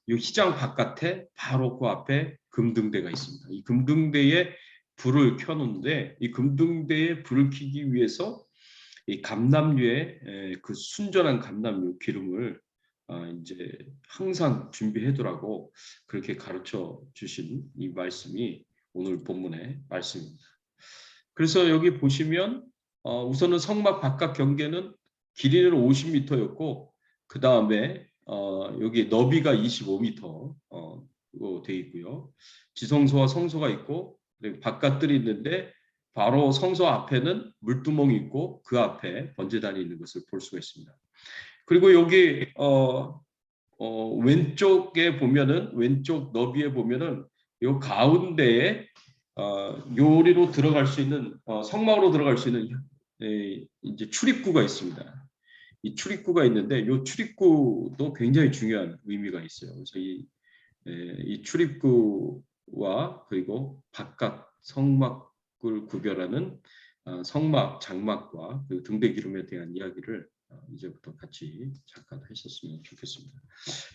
Speaker 1: 요 휘장 바깥에 바로 그 앞에 금등대가 있습니다. 이 금등대에 불을 켜놓는데 이 금등대에 불을 켜기 위해서 이 감람류의 그 순전한 감람류 기름을 이제 항상 준비해두라고 그렇게 가르쳐 주신 이 말씀이 오늘 본문의 말씀입니다. 그래서 여기 보시면 우선은 성막 바깥 경계는 길이는 50m였고 그 다음에 여기 너비가 25m 돼 있고요. 지성소와 성소가 있고 바깥들이 있는데 바로 성소 앞에는 물두멍이 있고 그 앞에 번제단이 있는 것을 볼 수가 있습니다. 그리고 여기 왼쪽에 보면은 왼쪽 너비에 보면은 요 가운데에 요리로 들어갈 수 있는 성막으로 들어갈 수 있는 이제 출입구가 있습니다. 이 출입구가 있는데 이 출입구도 굉장히 중요한 의미가 있어요. 그래서 이 출입구와 그리고 바깥 성막을 구별하는 성막, 장막과 그 등대기름에 대한 이야기를 이제부터 같이 잠깐 하셨으면 좋겠습니다.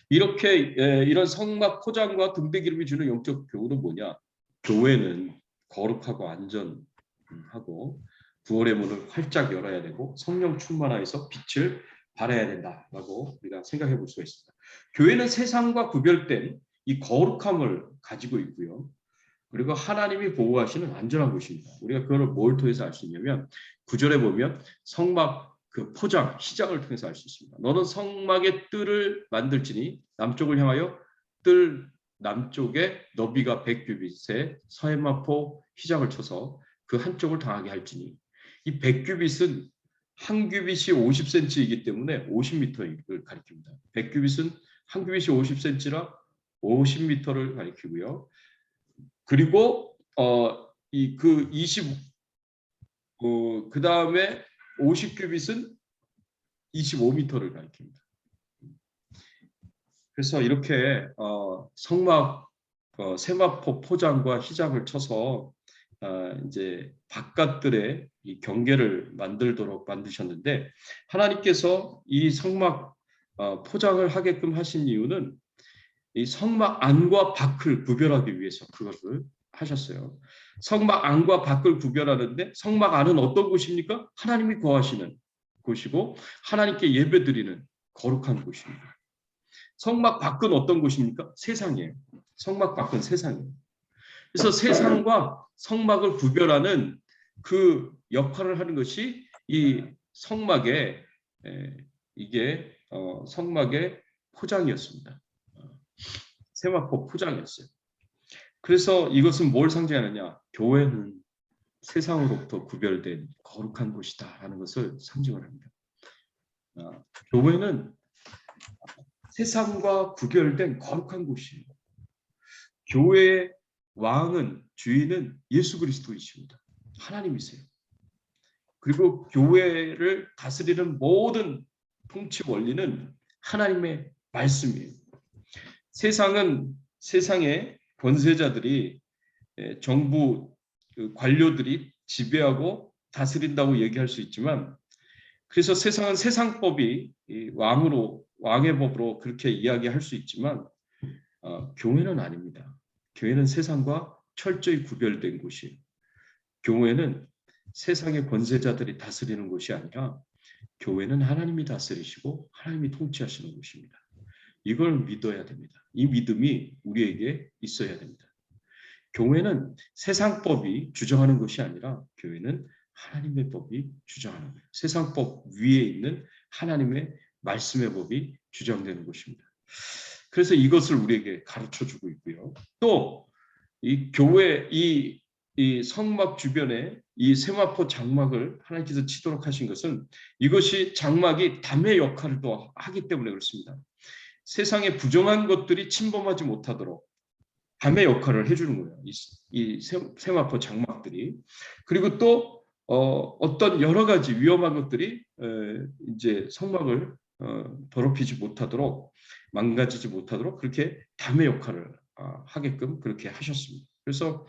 Speaker 1: 이렇게 이런 성막 포장과 등대기름이 주는 영적 교훈은 뭐냐? 교회는 거룩하고 안전하고 구원의 문을 활짝 열어야 되고 성령 충만하여서 빛을 발해야 된다라고 우리가 생각해 볼 수가 있습니다. 교회는 세상과 구별된 이 거룩함을 가지고 있고요. 그리고 하나님이 보호하시는 안전한 곳입니다. 우리가 그걸 뭘 통해서 알 수 있냐면 9절에 보면 성막 그 포장, 시장을 통해서 알 수 있습니다. 너는 성막의 뜰을 만들지니 남쪽을 향하여 뜰 남쪽에 너비가 100규빗에 서해마포 휘장을 쳐서 그 한쪽을 당하게 할지니 이 100규빗은 한 규빗이 50cm이기 때문에 50m를 가리킵니다. 100규빗은 한 규빗이 50cm라 50m를 가리키고요. 그리고 그 다음에 50규빗은 25m를 가리킵니다. 그래서 이렇게 성막 세마포 포장과 휘장을 쳐서 이제 바깥들의 이 경계를 만들도록 만드셨는데 하나님께서 이 성막 포장을 하게끔 하신 이유는 이 성막 안과 밖을 구별하기 위해서 그것을 하셨어요. 성막 안과 밖을 구별하는데 성막 안은 어떤 곳입니까? 하나님이 거하시는 곳이고 하나님께 예배드리는 거룩한 곳입니다. 성막 밖은 어떤 곳입니까? 세상이에요. 성막 밖은 세상이에요. 그래서 세상과 성막을 구별하는 그 역할을 하는 것이 이 성막의 성막의 포장이었습니다. 세마포 포장이었어요. 그래서 이것은 뭘 상징하느냐? 교회는 세상으로부터 구별된 거룩한 곳이다라는 것을 상징을 합니다. 교회는 세상과 구별된 거룩한 곳이에요. 교회의 왕은 주인은 예수 그리스도이십니다. 하나님이세요. 그리고 교회를 다스리는 모든 통치 원리는 하나님의 말씀이에요. 세상의 권세자들이 정부 관료들이 지배하고 다스린다고 얘기할 수 있지만 그래서 세상은 세상법이 왕의 법으로 그렇게 이야기할 수 있지만 교회는 아닙니다. 교회는 세상과 철저히 구별된 곳이에요. 교회는 세상의 권세자들이 다스리는 곳이 아니라 교회는 하나님이 다스리시고 하나님이 통치하시는 곳입니다. 이걸 믿어야 됩니다. 이 믿음이 우리에게 있어야 됩니다. 교회는 세상법이 주장하는 것이 아니라 교회는 하나님의 법이 주장하는 거예요. 세상법 위에 있는 하나님의 말씀의 법이 주장되는 것입니다. 그래서 이것을 우리에게 가르쳐주고 있고요. 또 이 교회 이 성막 주변에 이 세마포 장막을 하나님께서 치도록 하신 것은 이것이 장막이 담의 역할을 또 하기 때문에 그렇습니다. 세상에 부정한 것들이 침범하지 못하도록 담의 역할을 해주는 거예요. 이 세마포 장막들이. 그리고 또 어떤 여러 가지 위험한 것들이 이제 성막을 더럽히지 못하도록 망가지지 못하도록 그렇게 담의 역할을 하게끔 그렇게 하셨습니다. 그래서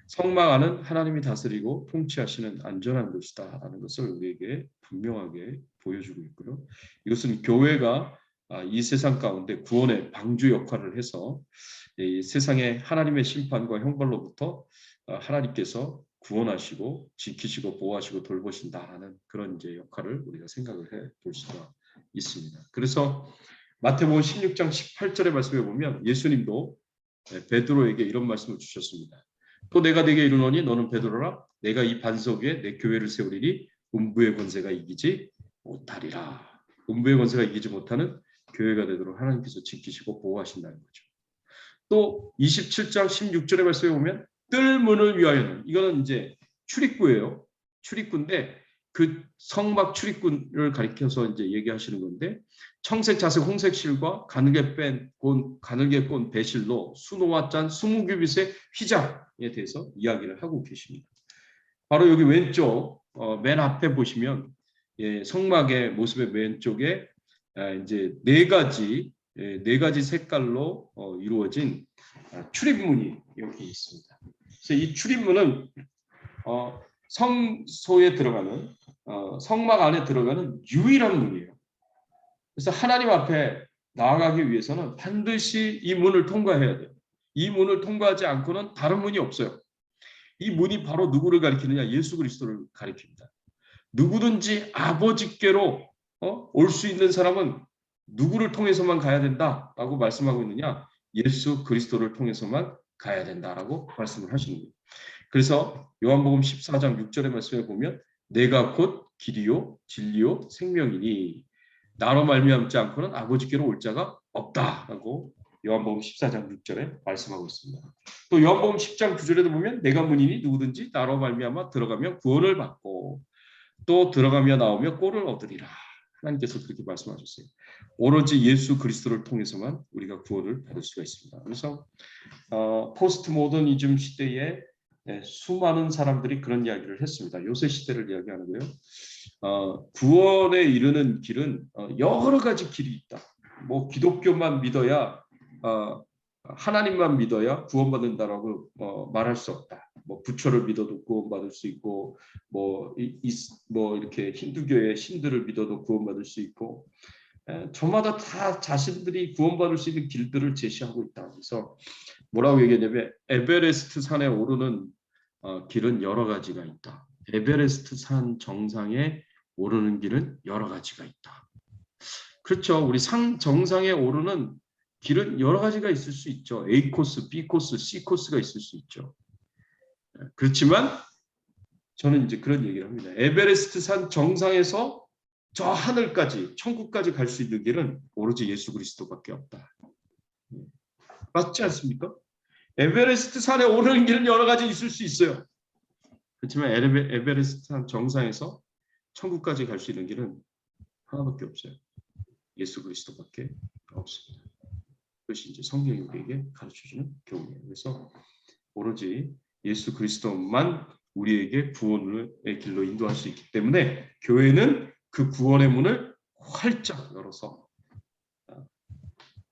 Speaker 1: 성막 안은 하나님이 다스리고 통치하시는 안전한 곳이다라는 것을 우리에게 분명하게 보여주고 있고요. 이것은 교회가 이 세상 가운데 구원의 방주 역할을 해서 이 세상의 하나님의 심판과 형벌로부터 하나님께서 구원하시고 지키시고 보호하시고 돌보신다라는 그런 이제 역할을 우리가 생각을 해 볼 수가 있습니다. 그래서 마태복음 16장 18절의 말씀에 보면 예수님도 베드로에게 이런 말씀을 주셨습니다. 또 내가 네게 이르노니 너는 베드로라 내가 이 반석 위에 내 교회를 세우리니 음부의 권세가 이기지 못하리라. 음부의 권세가 이기지 못하는 교회가 되도록 하나님께서 지키시고 보호하신다는 거죠. 또 27장 16절의 말씀에 보면 뜰문을 위하여는 이거는 이제 출입구예요. 출입구인데 그 성막 출입구를 가리켜서 이제 얘기하시는 건데 청색, 자색, 홍색 실과 가늘게 꼰 배실로 수노와 짠 20규빗의 휘장에 대해서 이야기를 하고 계십니다. 바로 여기 왼쪽 맨 앞에 보시면 성막의 모습의 왼쪽에 이제 네 가지 색깔로 이루어진 출입문이 여기 있습니다. 그래서 이 출입문은 성소에 들어가는 성막 안에 들어가는 유일한 문이에요. 그래서 하나님 앞에 나아가기 위해서는 반드시 이 문을 통과해야 돼요. 이 문을 통과하지 않고는 다른 문이 없어요. 이 문이 바로 누구를 가리키느냐? 예수 그리스도를 가리킵니다. 누구든지 아버지께로 올 수 있는 사람은 누구를 통해서만 가야 된다라고 말씀하고 있느냐? 예수 그리스도를 통해서만 가야 된다라고 말씀을 하시는 거예요. 그래서 요한복음 14장 6절의 말씀에 보면 내가 곧 길이요 진리요 생명이니 나로 말미암지 않고는 아버지께로 올 자가 없다라고 요한복음 14장 6절에 말씀하고 있습니다. 또 요한복음 10장 9절에도 보면 내가 문이니 누구든지 나로 말미암아 들어가면 구원을 받고 또 들어가며 나오며 꼴을 얻으리라. 하나님께서 그렇게 말씀하셨어요. 오로지 예수 그리스도를 통해서만 우리가 구원을 받을 수가 있습니다. 그래서 포스트 모더니즘 시대에 수많은 사람들이 그런 이야기를 했습니다. 요새 시대를 이야기하는 거예요. 구원에 이르는 길은 여러 가지 길이 있다. 뭐 기독교만 믿어야 하나님만 믿어야 구원받는다라고 말할 수 없다. 뭐 부처를 믿어도 구원받을 수 있고 뭐 이렇게 힌두교의 신들을 믿어도 구원받을 수 있고 저마다 다 자신들이 구원받을 수 있는 길들을 제시하고 있다. 그래서 뭐라고 얘기했냐면 에베레스트 산에 오르는 길은 여러 가지가 있다. 에베레스트 산 정상에 오르는 길은 여러 가지가 있다. 그렇죠. 우리 산 정상에 오르는 길은 여러 가지가 있을 수 있죠. A 코스, B 코스, C 코스가 있을 수 있죠. 그렇지만 저는 이제 그런 얘기를 합니다. 에베레스트 산 정상에서 저 하늘까지, 천국까지 갈 수 있는 길은 오로지 예수 그리스도밖에 없다. 맞지 않습니까? 에베레스트 산에 오르는 길은 여러 가지 있을 수 있어요. 그렇지만 에베레스트 산 정상에서 천국까지 갈 수 있는 길은 하나밖에 없어요. 예수 그리스도밖에 없습니다. 그것이 이제 성경이 우리에게 가르쳐주는 교훈이에요. 그래서 오로지 예수 그리스도만 우리에게 구원의 길로 인도할 수 있기 때문에 교회는 그 구원의 문을 활짝 열어서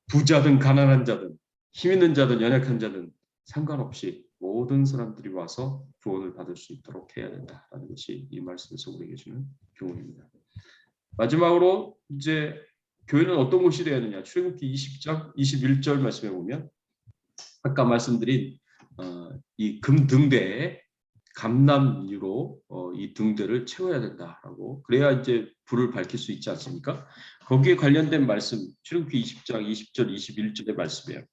Speaker 1: 부자든 가난한 자든 힘 있는 자든 연약한 자든 상관없이 모든 사람들이 와서 구원을 받을 수 있도록 해야 된다라는 것이 이 말씀에서 우리에게 주는 교훈입니다. 마지막으로 이제 교회는 어떤 곳이 되어야 하느냐? 출애굽기 20장 21절 말씀에 보면 아까 말씀드린 이 금등대에 감람유로 이 등대를 채워야 된다라고 그래야 이제 불을 밝힐 수 있지 않습니까? 거기에 관련된 말씀 출애굽기 20장 20절 21절의 말씀이에요.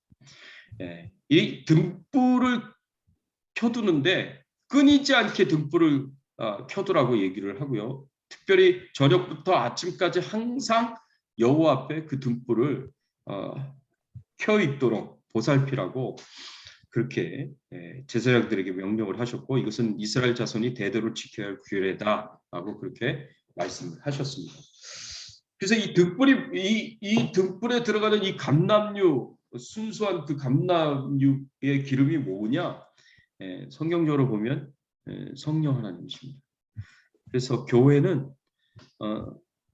Speaker 1: 이 등불을 켜두는데 끊이지 않게 등불을 켜두라고 얘기를 하고요. 특별히 저녁부터 아침까지 항상 여호와 앞에 그 등불을 켜 있도록 보살피라고 그렇게 제사장들에게 명령을 하셨고 이것은 이스라엘 자손이 대대로 지켜야 할 규례다라고 그렇게 말씀을 하셨습니다. 그래서 이 등불이 이 등불에 들어가는 이 감람유 순수한 그 감람유의 기름이 뭐냐? 성경적으로 보면 성령 하나님이십니다. 그래서 교회는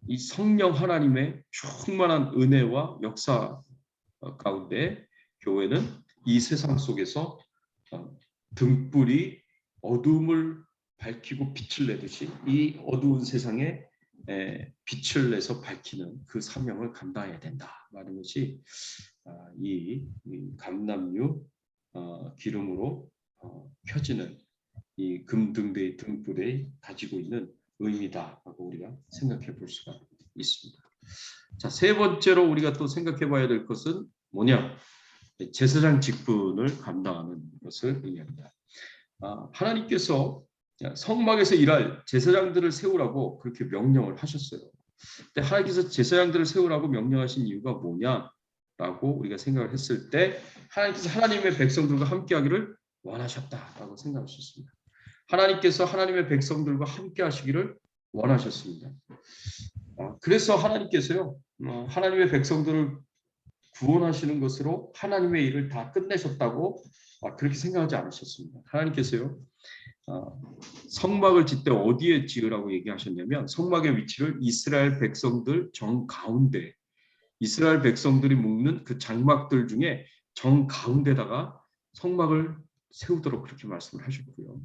Speaker 1: 이 성령 하나님의 충만한 은혜와 역사 가운데 교회는 이 세상 속에서 등불이 어둠을 밝히고 빛을 내듯이 이 어두운 세상에 빛을 내서 밝히는 그 사명을 감당해야 된다라는 것이 이 감람유 기름으로 켜지는 이 금등대의 등불에 가지고 있는 의미다라고 우리가 생각해 볼 수가 있습니다. 자, 세 번째로 우리가 또 생각해 봐야 될 것은 뭐냐? 제사장 직분을 감당하는 것을 의미합니다. 하나님께서 성막에서 일할 제사장들을 세우라고 그렇게 명령을 하셨어요. 근데 하나님께서 제사장들을 세우라고 명령하신 이유가 뭐냐라고 우리가 생각을 했을 때 하나님께서 하나님의 백성들과 함께하기를 원하셨다라고 생각하셨습니다. 하나님께서 하나님의 백성들과 함께 하시기를 원하셨습니다. 그래서 하나님께서요 하나님의 백성들을 구원하시는 것으로 하나님의 일을 다 끝내셨다고 그렇게 생각하지 않으셨습니다. 하나님께서요 성막을 짓되 어디에 지으라고 얘기하셨냐면 성막의 위치를 이스라엘 백성들 정 가운데 이스라엘 백성들이 묶는 그 장막들 중에 정 가운데다가 성막을 세우도록 그렇게 말씀을 하셨고요.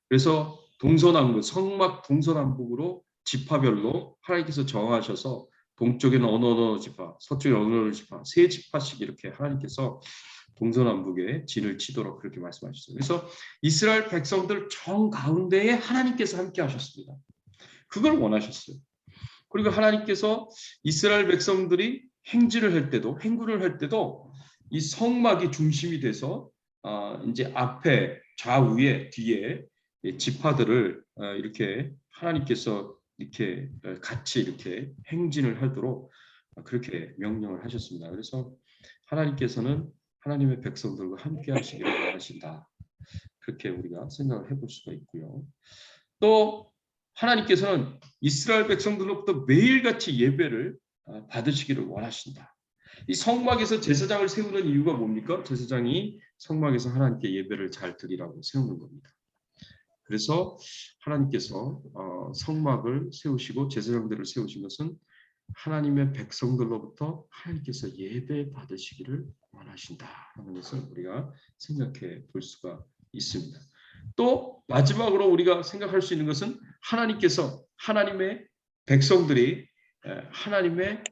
Speaker 1: 그래서 동서남북 성막 동서남북으로 지파별로 하나님께서 정하셔서 동쪽에는 어느 지파, 서쪽에 어느 지파, 세 지파씩 이렇게 하나님께서 동서남북에 진을 치도록 그렇게 말씀하셨어요. 그래서 이스라엘 백성들 정 가운데에 하나님께서 함께 하셨습니다. 그걸 원하셨어요. 그리고 하나님께서 이스라엘 백성들이 행진을 할 때도, 행군을 할 때도 이 성막이 중심이 돼서 이제 앞에 좌우에 뒤에 지파들을 이렇게 하나님께서 이렇게 같이 이렇게 행진을 하도록 그렇게 명령을 하셨습니다. 그래서 하나님께서는 하나님의 백성들과 함께 하시기를 원하신다. 그렇게 우리가 생각을 해볼 수가 있고요. 또 하나님께서는 이스라엘 백성들로부터 매일같이 예배를 받으시기를 원하신다. 이 성막에서 제사장을 세우는 이유가 뭡니까? 제사장이 성막에서 하나님께 예배를 잘 드리라고 세우는 겁니다. 그래서 하나님께서 성막을 세우시고 제사장들을 세우신 것은 하나님의 백성들로부터 하나님께서 예배 받으시기를 원하신다 하는 것을 우리가 생각해 볼 수가 있습니다. 또 마지막으로 우리가 생각할 수 있는 것은 하나님께서 하나님의 백성들이 하나님을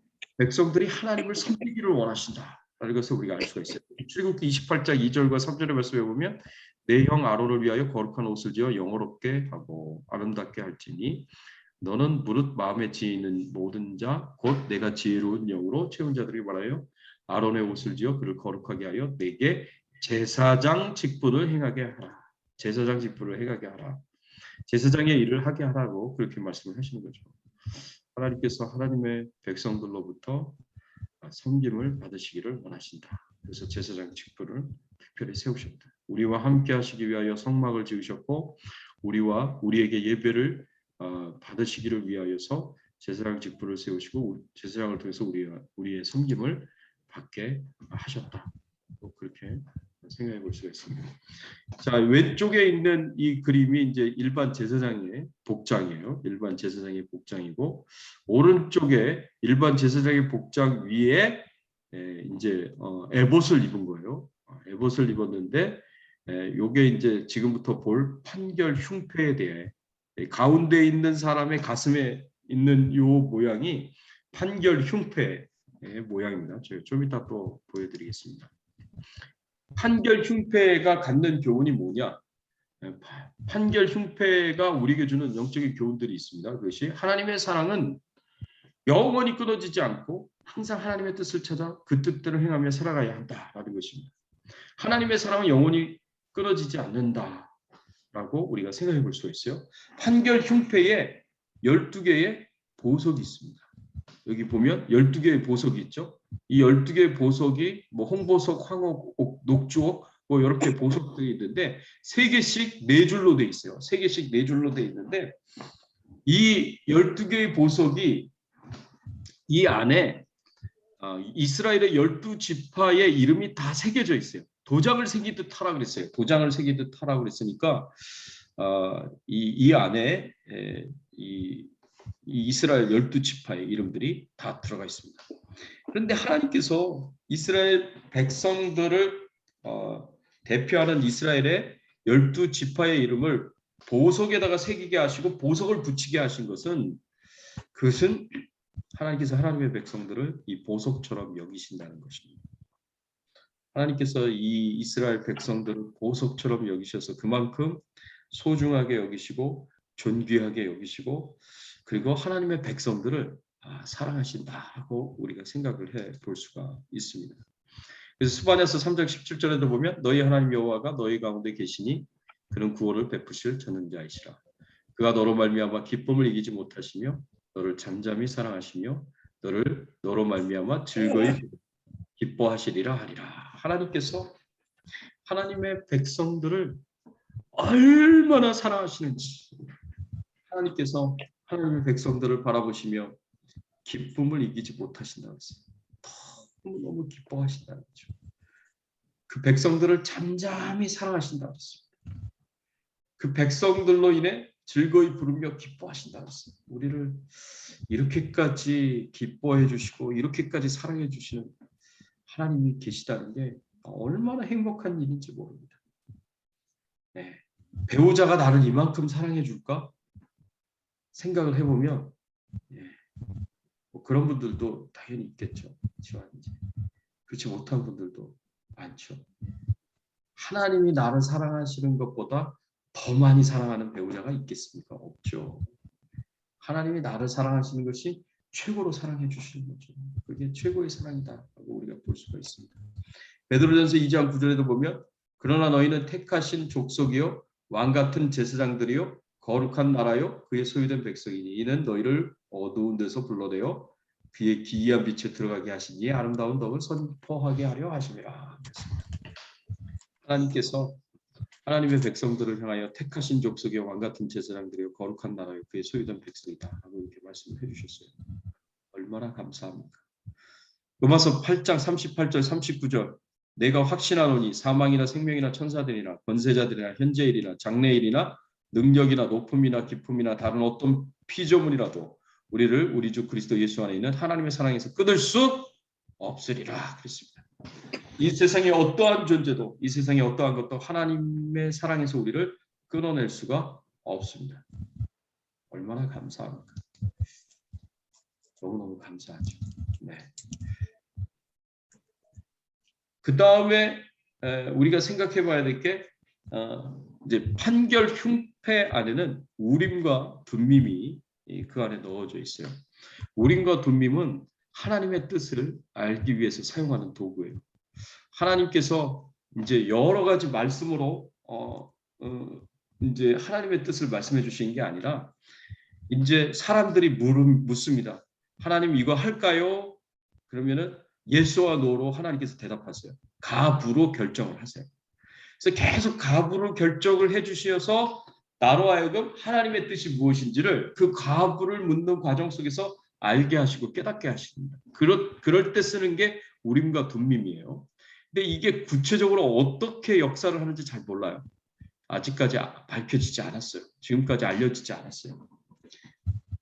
Speaker 1: 섬기기를 원하신다라는 것을 우리가 알 수가 있어요. 출애굽기 28장 2절과 3절의 말씀에 보면 내 형 아론을 위하여 거룩한 옷을 지어 영화롭게 하고 아름답게 할지니 너는 무릇 마음에 지이는 모든 자 곧 내가 지혜로운 영으로 채운 자들이 말하여 아론의 옷을 지어 그를 거룩하게 하여 내게 제사장 직분을 행하게 하라. 제사장 직분을 행하게 하라. 제사장의 일을 하게 하라고 그렇게 말씀을 하시는 거죠. 하나님께서 하나님의 백성들로부터 섬김을 받으시기를 원하신다. 그래서 제사장 직분을 특별히 세우셨다. 우리와 함께 하시기 위하여 성막을 지으셨고 우리와 우리에게 예배를 받으시기를 위하여서 제사장 직분을 세우시고 제사장을 통해서 우리의 섬김을 받게 하셨다. 그렇게 생각해 볼 수가 있습니다. 자, 왼쪽에 있는 이 그림이 이제 일반 제사장의 복장이에요. 일반 제사장의 복장이고 오른쪽에 일반 제사장의 복장 위에 이제 에봇을 입은 거예요. 에봇을 입었는데 요게 이제 지금부터 볼 판결 흉패에 대해 가운데 있는 사람의 가슴에 있는 요 모양이 판결 흉패의 모양입니다. 제가 좀 이따 또 보여드리겠습니다. 판결 흉패가 갖는 교훈이 뭐냐? 판결 흉패가 우리에게 주는 영적인 교훈들이 있습니다. 그것이 하나님의 사랑은 영원히 끊어지지 않고 항상 하나님의 뜻을 찾아 그 뜻대로 행하며 살아가야 한다라는 것입니다. 하나님의 사랑은 영원히 끊어지지 않는다라고 우리가 생각해 볼 수가 있어요. 판결 흉패에 12개의 보석이 있습니다. 여기 보면 12개의 보석이 있죠. 이 12개의 보석이 뭐 홍보석, 황옥, 녹주옥 뭐 이렇게 보석들이 있는데 3개씩 4줄로 돼 있어요. 3개씩 4줄로 돼 있는데 이 12개의 보석이 이 안에 이스라엘의 12지파의 이름이 다 새겨져 있어요. 도장을 새기듯 하라 그랬어요. 도장을 새기듯 하라 그랬으니까 이 안에 이 이스라엘 12지파의 이름들이 다 들어가 있습니다. 그런데 하나님께서 이스라엘 백성들을 대표하는 이스라엘의 12지파의 이름을 보석에다가 새기게 하시고 보석을 붙이게 하신 것은 그것은 하나님께서 하나님의 백성들을 이 보석처럼 여기신다는 것입니다. 하나님께서 이 이스라엘 백성들을 보석처럼 여기셔서 그만큼 소중하게 여기시고 존귀하게 여기시고 그리고 하나님의 백성들을 사랑하신다 하고 우리가 생각을 해 볼 수가 있습니다. 그래서 스바냐서 3장 17절에도 보면 너희 하나님 여호와가 너희 가운데 계시니 그는 구원을 베푸실 전능자이시라. 그가 너로 말미암아 기쁨을 이기지 못하시며 너를 잠잠히 사랑하시며 너를 너로 말미암아 즐거이 기뻐하시리라 하리라. 하나님께서 하나님의 백성들을 얼마나 사랑하시는지 하나님께서 하나님의 백성들을 바라보시며 기쁨을 이기지 못하신다고 했어요. 너무 기뻐하신다는 거죠. 그 백성들을 잠잠히 사랑하신다고 했습니다. 그 백성들로 인해 즐거이 부르며 기뻐하신다고 했어요. 우리를 이렇게까지 기뻐해 주시고 이렇게까지 사랑해 주시는 하나님이 계시다는 게 얼마나 행복한 일인지 모릅니다. 네. 배우자가 나를 이만큼 사랑해 줄까? 생각을 해보면 뭐 그런 분들도 당연히 있겠죠. 그렇지만 이제 그렇지 못한 분들도 많죠. 하나님이 나를 사랑하시는 것보다 더 많이 사랑하는 배우자가 있겠습니까? 없죠. 하나님이 나를 사랑하시는 것이 최고로 사랑해 주시는 거죠. 그게 최고의 사랑이다라고 우리가 볼 수가 있습니다. 베드로전서 2장 9절에도 보면 그러나 너희는 택하신 족속이요 왕 같은 제사장들이요 거룩한 나라요 그의 소유된 백성이니 이는 너희를 어두운 데서 불러내어 그의 기이한 빛에 들어가게 하시니 아름다운 덕을 선포하게 하려 하심이라. 하나님께서 하나님의 백성들을 향하여 택하신 족속이요 왕 같은 제사장들이요 거룩한 나라요 그의 소유된 백성이다 라고 이렇게 말씀해 주셨어요. 얼마나 감사합니까? 로마서 8장 38절 39절 내가 확신하노니 사망이나 생명이나 천사들이나 권세자들이나 현재일이나 장래일이나 능력이나 높음이나 깊음이나 다른 어떤 피조물이라도 우리를 우리 주 그리스도 예수 안에 있는 하나님의 사랑에서 끊을 수 없으리라 그랬습니다. 이 세상의 어떠한 존재도 이 세상의 어떠한 것도 하나님의 사랑에서 우리를 끊어낼 수가 없습니다. 얼마나 감사합니까? 너무너무 감사하죠. 네. 그 다음에 우리가 생각해 봐야 될 게 이제 판결 흉패 안에는 우림과 둠밈이 그 안에 넣어져 있어요. 우림과 둠밈은 하나님의 뜻을 알기 위해서 사용하는 도구예요. 하나님께서 이제 여러 가지 말씀으로 이제 하나님의 뜻을 말씀해 주시는 게 아니라 이제 사람들이 묻습니다. 하나님 이거 할까요? 그러면은 예스와 노로 하나님께서 대답하세요. 가부로 결정을 하세요. 그래서 계속 가부로 결정을 해주셔서 나로 하여금 하나님의 뜻이 무엇인지를 그 가부를 묻는 과정 속에서 알게 하시고 깨닫게 하십니다. 그럴 때 쓰는 게 우림과 둠밈이에요. 근데 이게 구체적으로 어떻게 역사를 하는지 잘 몰라요. 아직까지 밝혀지지 않았어요. 지금까지 알려지지 않았어요.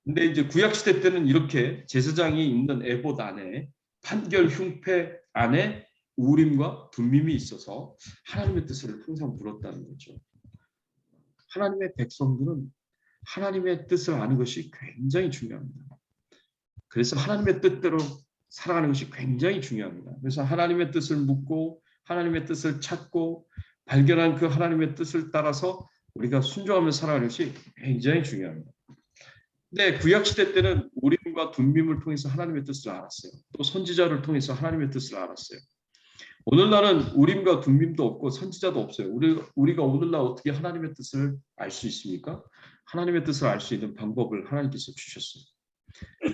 Speaker 1: 근데 이제 구약시대 때는 이렇게 제사장이 있는 에봇 안에 판결 흉패 안에 우림과 둠밈이 있어서 하나님의 뜻을 항상 물었다는 거죠. 하나님의 백성들은 하나님의 뜻을 아는 것이 굉장히 중요합니다. 그래서 하나님의 뜻대로 살아가는 것이 굉장히 중요합니다. 그래서 하나님의 뜻을 묻고 하나님의 뜻을 찾고 발견한 그 하나님의 뜻을 따라서 우리가 순종하며 살아가는 것이 굉장히 중요합니다. 근데 구약시대 때는 우림과 둠밈을 통해서 하나님의 뜻을 알았어요. 또 선지자를 통해서 하나님의 뜻을 알았어요. 오늘날은 우림과 둠밈도 없고 선지자도 없어요. 우리가 오늘날 어떻게 하나님의 뜻을 알 수 있습니까? 하나님의 뜻을 알 수 있는 방법을 하나님께서 주셨어요.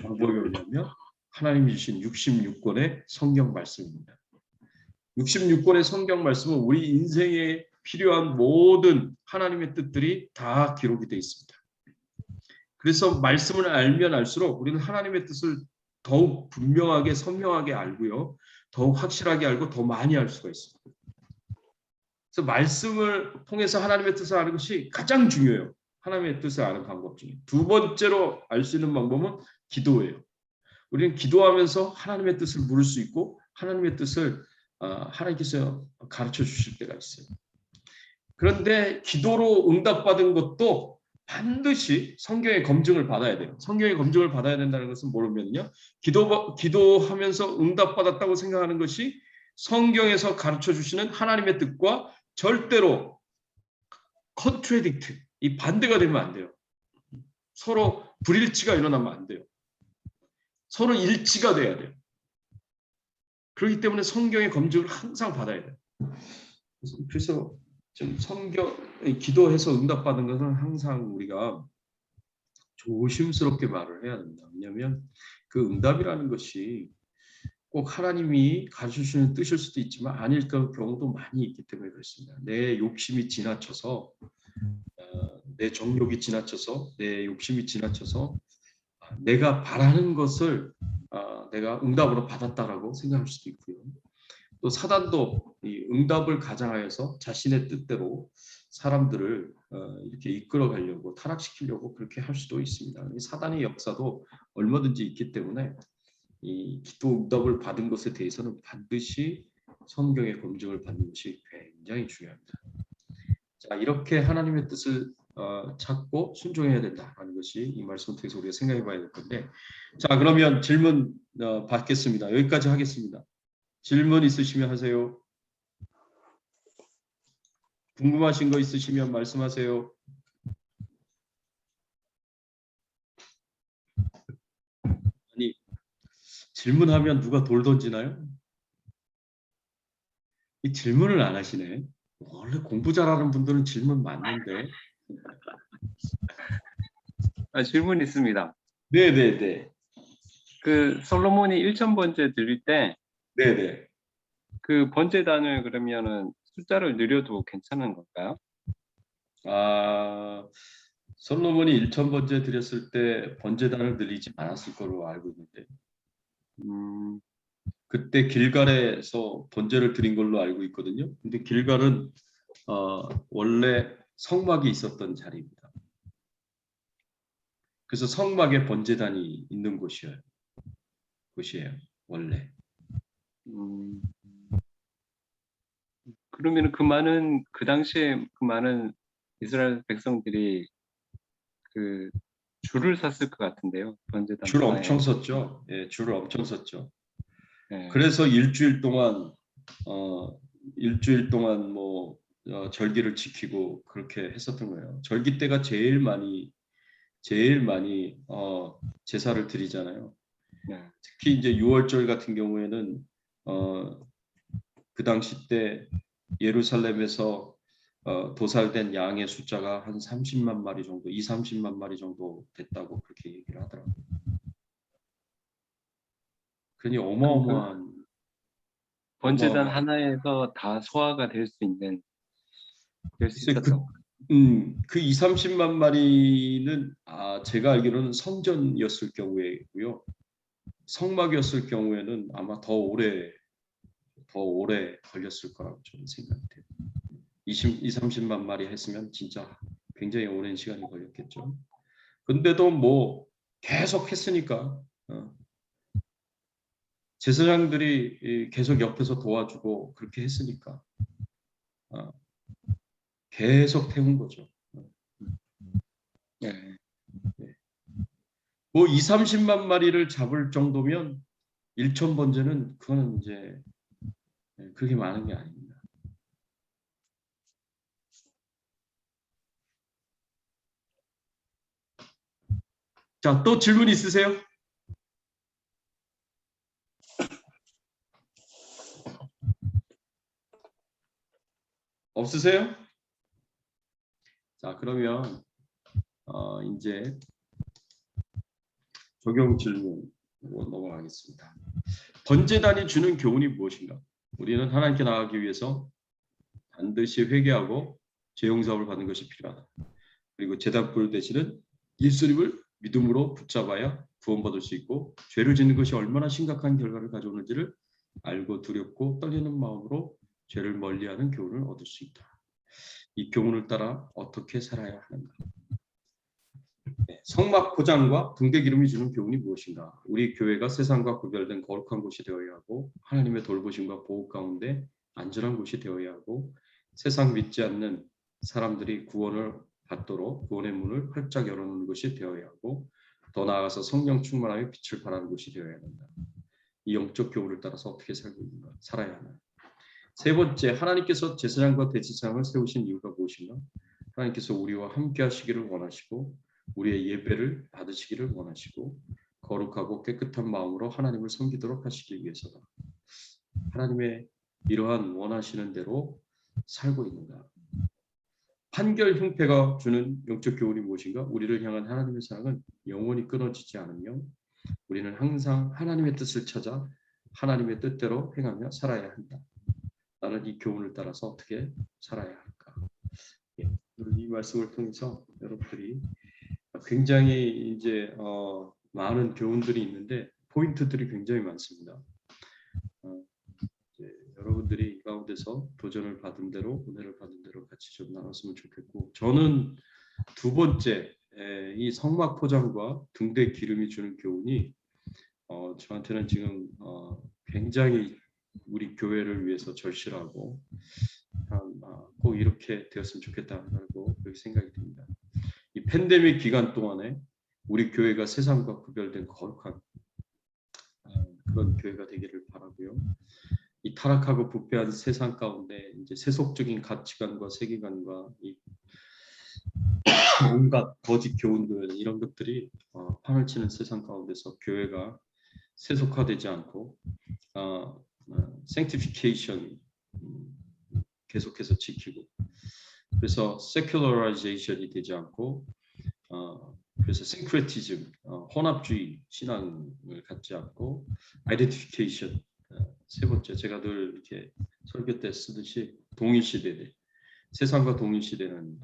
Speaker 1: 방법이 뭐냐면 하나님이 주신 66권의 성경 말씀입니다. 66권의 성경 말씀은 우리 인생에 필요한 모든 하나님의 뜻들이 다 기록이 되어 있습니다. 그래서 말씀을 알면 알수록 우리는 하나님의 뜻을 더욱 분명하게 선명하게 알고요. 더욱 확실하게 알고 더 많이 알 수가 있습니다. 그래서 말씀을 통해서 하나님의 뜻을 아는 것이 가장 중요해요. 하나님의 뜻을 아는 방법 중에. 두 번째로 알 수 있는 방법은 기도예요. 우리는 기도하면서 하나님의 뜻을 물을 수 있고 하나님의 뜻을 하나님께서 가르쳐 주실 때가 있어요. 그런데 기도로 응답받은 것도 반드시 성경의 검증을 받아야 돼요. 성경의 검증을 받아야 된다는 것은 뭐냐면요. 기도하면서 응답받았다고 생각하는 것이 성경에서 가르쳐 주시는 하나님의 뜻과 절대로 컨트래딕트, 이 반대가 되면 안 돼요. 서로 불일치가 일어나면 안 돼요. 서로 일치가 돼야 돼요. 그렇기 때문에 성경의 검증을 항상 받아야 돼요. 그래서 좀 기도해서 응답받은 것은 항상 우리가 조심스럽게 말을 해야 됩니다. 왜냐하면 그 응답이라는 것이 꼭 하나님이 가르쳐주시는 뜻일 수도 있지만 아닐 경우도 많이 있기 때문에 그렇습니다. 내 욕심이 지나쳐서 내 정욕이 지나쳐서 내 욕심이 지나쳐서 내가 바라는 것을 내가 응답으로 받았다라고 생각할 수도 있고요. 또 사단도 이 응답을 가장하여서 자신의 뜻대로 사람들을 이렇게 이끌어 가려고 타락시키려고 그렇게 할 수도 있습니다. 사단의 역사도 얼마든지 있기 때문에 이 기도 응답을 받은 것에 대해서는 반드시 성경의 검증을 받는 것이 굉장히 중요합니다. 자, 이렇게 하나님의 뜻을 찾고 순종해야 된다는 것이 이 말씀을 통해서 우리가 생각해 봐야 될 건데, 자, 그러면 질문 받겠습니다. 여기까지 하겠습니다. 질문 있으시면 하세요. 궁금하신 거 있으시면 말씀하세요. 질문하면 누가 돌 던지나요? 이 질문을 안 하시네. 원래 공부 잘하는 분들은 질문 많는데.
Speaker 2: 질문 있습니다.
Speaker 1: 네네네.
Speaker 2: 그 솔로몬이 1000번째 드릴 때
Speaker 1: 네네.
Speaker 2: 그 번제단을 그러면은 숫자를 늘려도 괜찮은 건가요?
Speaker 1: 솔로몬이 1000번째 드렸을 때 번제단을 늘리지 않았을 거로 알고 있는데 그때 길갈에서 번제를 드린 걸로 알고 있거든요. 근데 길갈은 원래 성막이 있었던 자리입니다. 그래서 성막에 번제단이 있는 곳이에요. 원래.
Speaker 2: 그러면 그 당시에 그 많은 이스라엘 백성들이 그 줄을 섰을 것 같은데요. 번제단
Speaker 1: 줄
Speaker 2: 하나에.
Speaker 1: 엄청 섰죠. 예, 줄을 엄청 섰죠.
Speaker 2: 네.
Speaker 1: 그래서 일주일 동안 뭐 절기를 지키고 그렇게 했었던 거예요. 절기 때가 제일 많이 제사를 드리잖아요.
Speaker 2: 네.
Speaker 1: 특히 이제 6월절 같은 경우에는 그 당시 때 예루살렘에서 도살된 양의 숫자가 한 30만 마리 정도, 30만 마리 정도 됐다고 그렇게 얘기를 하더라고요. 그러니 어마어마한
Speaker 2: 번제단 하나에서 다 소화가 될 수 있었던.
Speaker 1: 그 2, 30만 마리는 제가 알기로는 성전이었을 경우에고요. 성막이었을 경우에는 아마 더 오래 걸렸을 거라고 저는 생각돼요. 2, 30만 마리 했으면 진짜 굉장히 오랜 시간이 걸렸겠죠. 근데도 뭐 계속 했으니까 제사장들이 계속 옆에서 도와주고 그렇게 했으니까 계속 태운 거죠.
Speaker 2: 네.
Speaker 1: 뭐 2, 30만 마리를 잡을 정도면 1000번째는 그거는 이제 그렇게 많은 게 아닙니다. 자, 또 질문 있으세요? 없으세요? 자, 그러면 이제 적용 질문으로 넘어가겠습니다. 번제단이 주는 교훈이 무엇인가? 우리는 하나님께 나아가기 위해서 반드시 회개하고 죄 용서를 받는 것이 필요하다. 그리고 제단불 대신은 예수님을 믿음으로 붙잡아야 구원받을 수 있고 죄를 짓는 것이 얼마나 심각한 결과를 가져오는지를 알고 두렵고 떨리는 마음으로 죄를 멀리하는 교훈을 얻을 수 있다. 이 교훈을 따라 어떻게 살아야 하는가? 성막 포장과 등대 기름이 주는 교훈이 무엇인가? 우리 교회가 세상과 구별된 거룩한 곳이 되어야 하고 하나님의 돌보심과 보호 가운데 안전한 곳이 되어야 하고 세상 믿지 않는 사람들이 구원을 받도록 구원의 문을 활짝 열어놓는 곳이 되어야 하고 더 나아가서 성령 충만하여 빛을 발하는 곳이 되어야 한다. 이 영적 교훈을 따라서 어떻게 살아야 하나? 세 번째, 하나님께서 제사장과 대제사장을 세우신 이유가 무엇인가? 하나님께서 우리와 함께 하시기를 원하시고 우리의 예배를 받으시기를 원하시고 거룩하고 깨끗한 마음으로 하나님을 섬기도록 하시기 위해서다. 하나님의 이러한 원하시는 대로 살고 있는가? 판결 형태가 주는 영적 교훈이 무엇인가? 우리를 향한 하나님의 사랑은 영원히 끊어지지 않으며 우리는 항상 하나님의 뜻을 찾아 하나님의 뜻대로 행하며 살아야 한다. 나는 이 교훈을 따라서 어떻게 살아야 할까? 이 말씀을 통해서 여러분들이 굉장히 이제 많은 교훈들이 있는데 포인트들이 굉장히 많습니다. 여러분들이 이 가운데서 도전을 받은 대로 은혜를 받은 대로 같이 좀 나눴으면 좋겠고 저는 두 번째 이 성막 포장과 등대 기름이 주는 교훈이 저한테는 지금 굉장히 우리 교회를 위해서 절실하고 꼭 이렇게 되었으면 좋겠다라고 그렇게 생각이 듭니다. 이 팬데믹 기간 동안에 우리 교회가 세상과 구별된 거룩한 그런 교회가 되기를 바라고요. 이 타락하고 부패한 세상 가운데 이제 세속적인 가치관과 세계관과 이 온갖 거짓 교훈들 이런 것들이 판을 치는 세상 가운데서 교회가 세속화되지 않고 sanctification 계속해서 지키고, 그래서 secularization 되지 않고 그래서 syncretism 혼합주의 신앙을 갖지 않고 identification 세 번째, 제가 늘 이렇게 설교 때 쓰듯이 동일시대, 세상과 동일시대는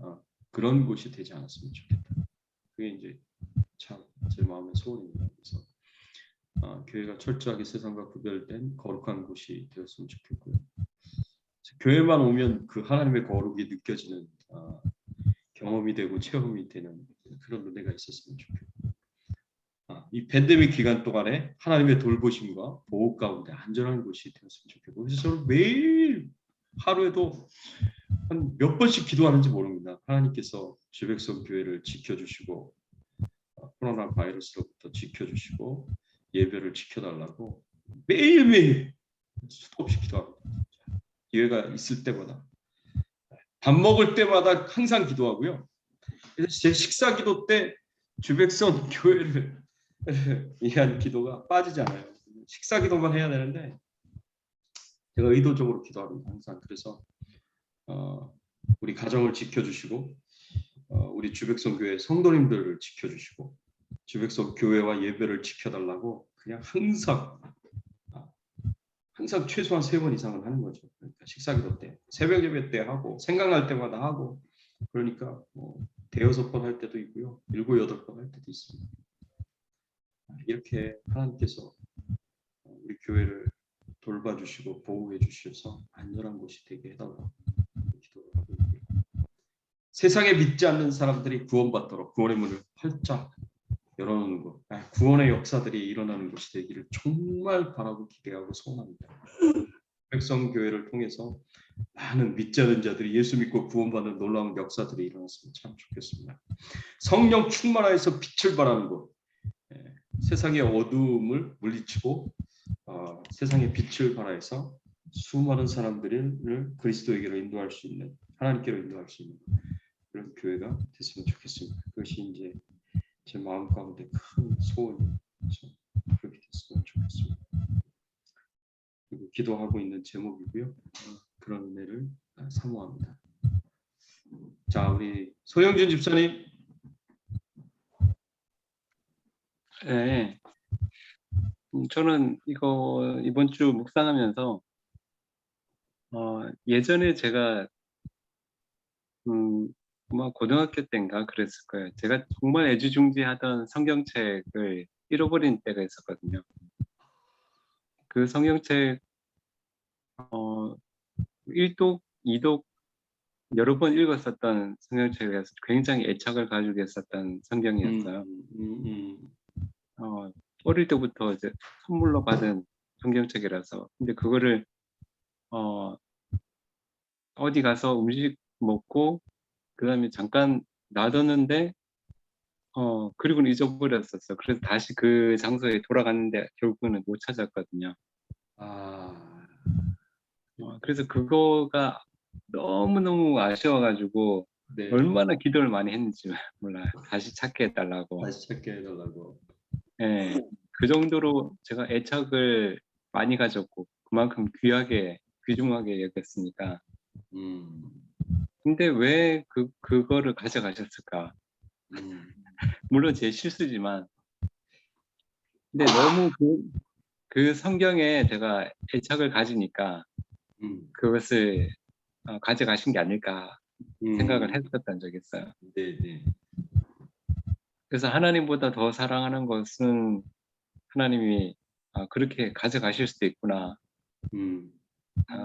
Speaker 1: 그런 곳이 되지 않았으면 좋겠다. 그게 이제 참 제 마음의 소원입니다. 그래서 교회가 철저하게 세상과 구별된 거룩한 곳이 되었으면 좋겠고요. 교회만 오면 그 하나님의 거룩이 느껴지는 경험이 되고 체험이 되는 그런 은혜가 있었으면 좋겠고, 이 팬데믹 기간 동안에 하나님의 돌보심과 보호 가운데 안전한 곳이 되었으면 좋겠고, 그래서 저는 매일 하루에도 한 몇 번씩 기도하는지 모릅니다. 하나님께서 주백성 교회를 지켜주시고 코로나 바이러스로부터 지켜주시고 예배를 지켜달라고 매일매일 수도 없이 기도합니다. 기회가 있을 때마다, 밥 먹을 때마다 항상 기도하고요. 그래서 제 식사 기도 때 주백성 교회를 위한 기도가 빠지지 않아요. 식사 기도만 해야 되는데 제가 의도적으로 기도합니다. 항상. 그래서 우리 가정을 지켜주시고 우리 주백성 교회 성도님들을 지켜주시고 주백성 교회와 예배를 지켜달라고 그냥 항상 최소한 3번 이상은 하는 거죠. 그러니까 식사기도 때, 새벽 예배 때 하고 생각날 때마다 하고, 그러니까 뭐 대여섯 번 할 때도 있고요, 7, 8번 할 때도 있습니다. 이렇게 하나님께서 우리 교회를 돌봐주시고 보호해 주셔서 안전한 곳이 되게 해달라고 기도를 하고 있고요. 세상에 믿지 않는 사람들이 구원받도록 구원의 문을 활짝 열어놓는 것, 구원의 역사들이 일어나는 것이 되기를 정말 바라고 기대하고 소원합니다. 백성교회를 통해서 많은 믿지 않는 자들이 예수 믿고 구원받는 놀라운 역사들이 일어났으면 참 좋겠습니다. 성령 충만하여서 빛을 발하는 곳, 세상의 어두움을 물리치고 세상의 빛을 발하여서 수많은 사람들을 그리스도에게로 인도할 수 있는, 하나님께로 인도할 수 있는 그런 교회가 됐으면 좋겠습니다. 그것이 이제 제 마음 가운데 큰 소원이죠. 그렇게 됐으면 좋겠습니다. 그리고 기도하고 있는 제목이고요. 그런 은혜를 사모합니다. 자, 우리 소영준 집사님.
Speaker 2: 네. 저는 이거 이번 주 묵상하면서 예전에 제가 아마 고등학교 때인가 그랬을 거예요. 제가 정말 애지중지하던 성경책을 잃어버린 때가 있었거든요. 그 성경책 1독, 2독 여러 번 읽었었던 성경책에서 굉장히 애착을 가지고 있었던 성경이었어요. 어릴 때부터 이제 선물로 받은 성경책이라서. 근데 그거를 어디 가서 음식 먹고 그다음에 잠깐 놔뒀는데 그리고는 잊어버렸었어. 그래서 다시 그 장소에 돌아갔는데 결국은 못 찾았거든요. 그래서 그거가 너무너무 아쉬워가지고
Speaker 1: 네.
Speaker 2: 얼마나 기도를 많이 했는지 몰라요. 다시 찾게 해달라고.
Speaker 1: 다시 찾게 해달라고.
Speaker 2: 네, 그 정도로 제가 애착을 많이 가졌고 그만큼 귀중하게 여겼으니까. 근데 왜 그거를 가져가셨을까? 물론 제 실수지만, 근데 너무 그 성경에 제가 애착을 가지니까 그것을 가져가신 게 아닐까 생각을 했었던 적이 있어요.
Speaker 1: 네.
Speaker 2: 그래서 하나님보다 더 사랑하는 것은 하나님이 그렇게 가져가실 수도 있구나.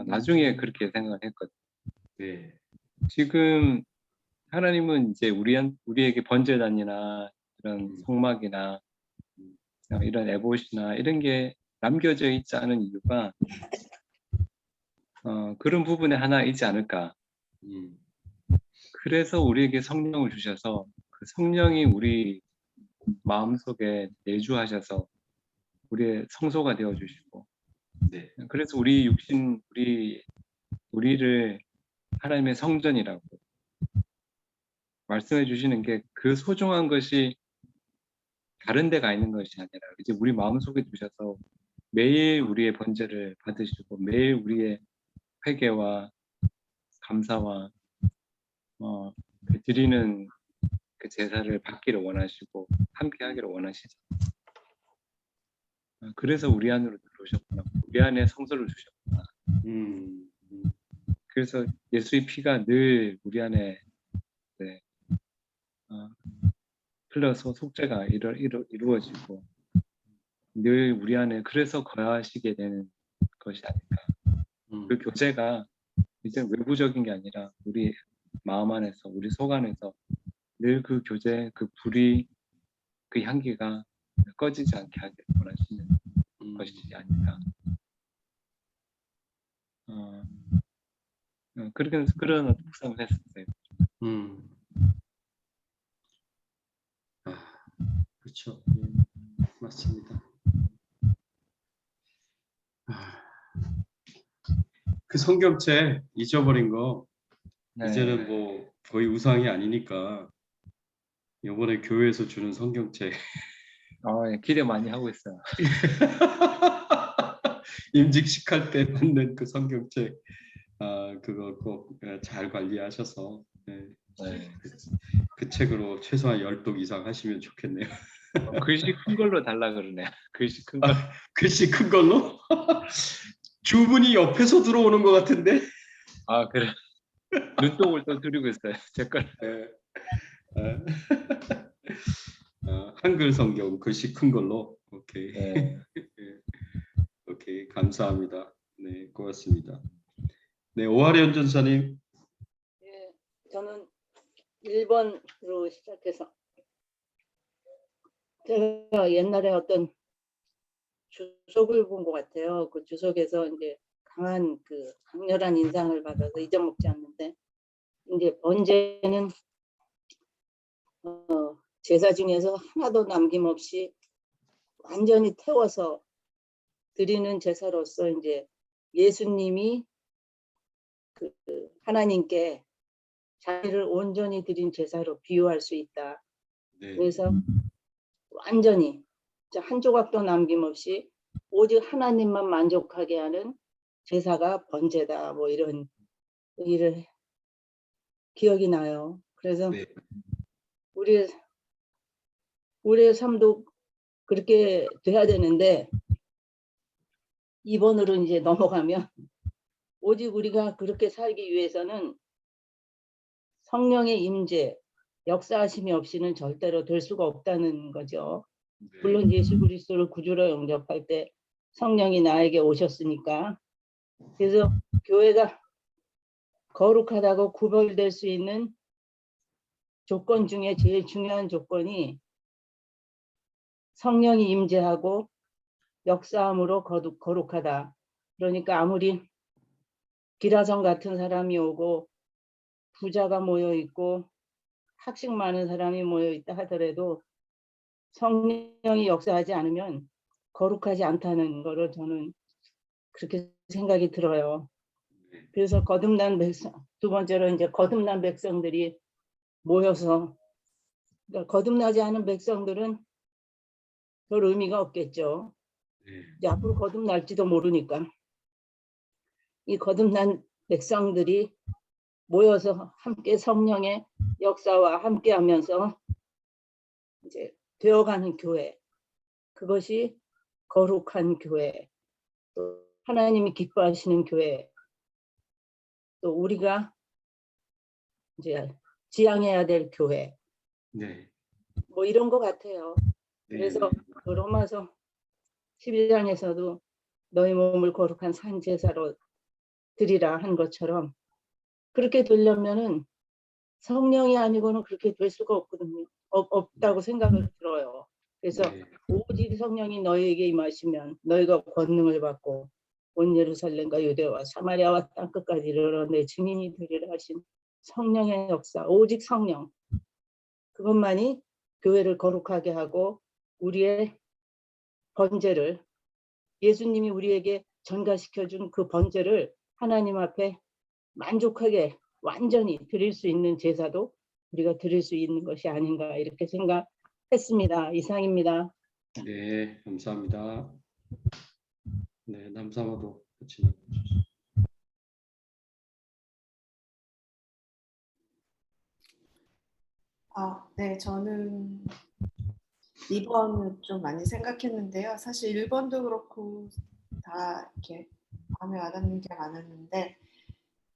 Speaker 2: 나중에 그렇게 생각을 했거든요.
Speaker 1: 네.
Speaker 2: 지금 하나님은 이제 우리에게 번제단이나 이런 성막이나 이런 에봇이나 이런 게 남겨져 있지 않은 이유가 그런 부분에 하나 있지 않을까. 그래서 우리에게 성령을 주셔서 그 성령이 우리 마음속에 내주하셔서 우리의 성소가 되어 주시고,
Speaker 1: 네.
Speaker 2: 그래서 우리 육신 우리를 하나님의 성전이라고 말씀해 주시는 게 그 소중한 것이 다른 데 가 있는 것이 아니라 이제 우리 마음속에 두셔서 매일 우리의 번제를 받으시고 매일 우리의 회개와 감사와 그 드리는 그 제사를 받기를 원하시고 함께 하기를 원하시죠. 그래서 우리 안으로 들어오셨구나. 우리 안에 성소를 주셨구나. 그래서 예수의 피가 늘 우리 안에 네, 흘러서 속죄가 이루어지고 늘 우리 안에 그래서 거하시게 되는 것이 아닐까. 그 교제가 이제 외부적인 게 아니라 우리 마음 안에서 우리 속 안에서 늘 그 교제, 그 불이, 그 향기가 꺼지지 않게 하길 원하시는 것이지 아닐까. 그런 묵상을 했었어요.
Speaker 1: 그렇죠. 맞습니다. 그 성경책 잊어버린 거
Speaker 2: 네.
Speaker 1: 이제는 뭐 거의 우상이 아니니까 이번에 교회에서 주는 성경책
Speaker 2: 예, 기대 많이 하고 있어요.
Speaker 1: 임직식 할 때 받는 그 성경책 그거 꼭 잘 관리하셔서
Speaker 2: 네.
Speaker 1: 그 책으로 최소한 10독 이상 하시면 좋겠네요.
Speaker 2: 글씨 큰 걸로 달라 그러네요. 글씨 큰 거.
Speaker 1: 글씨 큰 걸로? 주문이 옆에서 들어오는 것 같은데?
Speaker 2: 그래. 눈독을 또 들이고 있어요. 제 걸.
Speaker 1: 한글 성경 글씨 큰 걸로. 오케이.
Speaker 2: 네.
Speaker 1: 오케이. 감사합니다. 네, 고맙습니다. 네, 오하련 전사님.
Speaker 3: 예, 저는 1번으로 시작해서 제가 옛날에 어떤 주석을 본 것 같아요. 그 주석에서 이제 강한 그 강렬한 인상을 받아서 잊어먹지 않는데 이제 번제는 제사 중에서 하나도 남김없이 완전히 태워서 드리는 제사로서 이제 예수님이 그 하나님께 자기를 온전히 드린 제사로 비유할 수 있다.
Speaker 1: 네.
Speaker 3: 그래서 완전히 한 조각도 남김없이 오직 하나님만 만족하게 하는 제사가 번제다. 뭐 이런 일을 기억이 나요. 그래서
Speaker 1: 네.
Speaker 3: 우리의 삶도 그렇게 돼야 되는데 2번으로 이제 넘어가면 오직 우리가 그렇게 살기 위해서는 성령의 임재, 역사하심이 없이는 절대로 될 수가 없다는 거죠. 물론 예수 그리스도를 구주로 영접할 때 성령이 나에게 오셨으니까. 그래서 교회가 거룩하다고 구별될 수 있는 조건 중에 제일 중요한 조건이 성령이 임재하고 역사함으로 거룩하다. 그러니까 아무리 기라성 같은 사람이 오고 부자가 모여 있고 학식 많은 사람이 모여 있다 하더라도 성령이 역사하지 않으면 거룩하지 않다는 거를 저는 그렇게 생각이 들어요. 그래서 거듭난 백성, 두 번째로 이제 거듭난 백성들이 모여서, 그러니까 거듭나지 않은 백성들은 별 의미가 없겠죠. 이제 앞으로 거듭날지도 모르니까. 이 거듭난 백성들이 모여서 함께 성령의 역사와 함께 하면서 이제 되어가는 교회, 그것이 거룩한 교회, 또 하나님이 기뻐하시는 교회, 또 우리가 이제 지향해야 될 교회,
Speaker 1: 네.
Speaker 3: 뭐 이런 것 같아요. 그래서 그 로마서 12장에서도 너희 몸을 거룩한 산 제사로 드리라 한 것처럼 그렇게 되려면은 성령이 아니고는 그렇게 될 수가 없거든요. 없다고 생각을 들어요. 그래서 오직 성령이 너희에게 임하시면 너희가 권능을 받고 온 예루살렘과 유대와 사마리아와 땅끝까지 이르러 내 증인이 되리라 하신 성령의 역사, 오직 성령, 그것만이 교회를 거룩하게 하고 우리의 번제를, 예수님이 우리에게 전가시켜준 그 번제를 하나님 앞에 만족하게 완전히 드릴 수 있는 제사도 우리가 드릴 수 있는 것이 아닌가 이렇게 했습니다. 이상입니다.
Speaker 1: 네, 감사합니다. 네, 남사모도 같이 나눠주시죠.
Speaker 4: 네, 저는 2번을 좀 많이 생각했는데요. 사실 1번도 그렇고 다 이렇게 마음에 와닿는 게 많았는데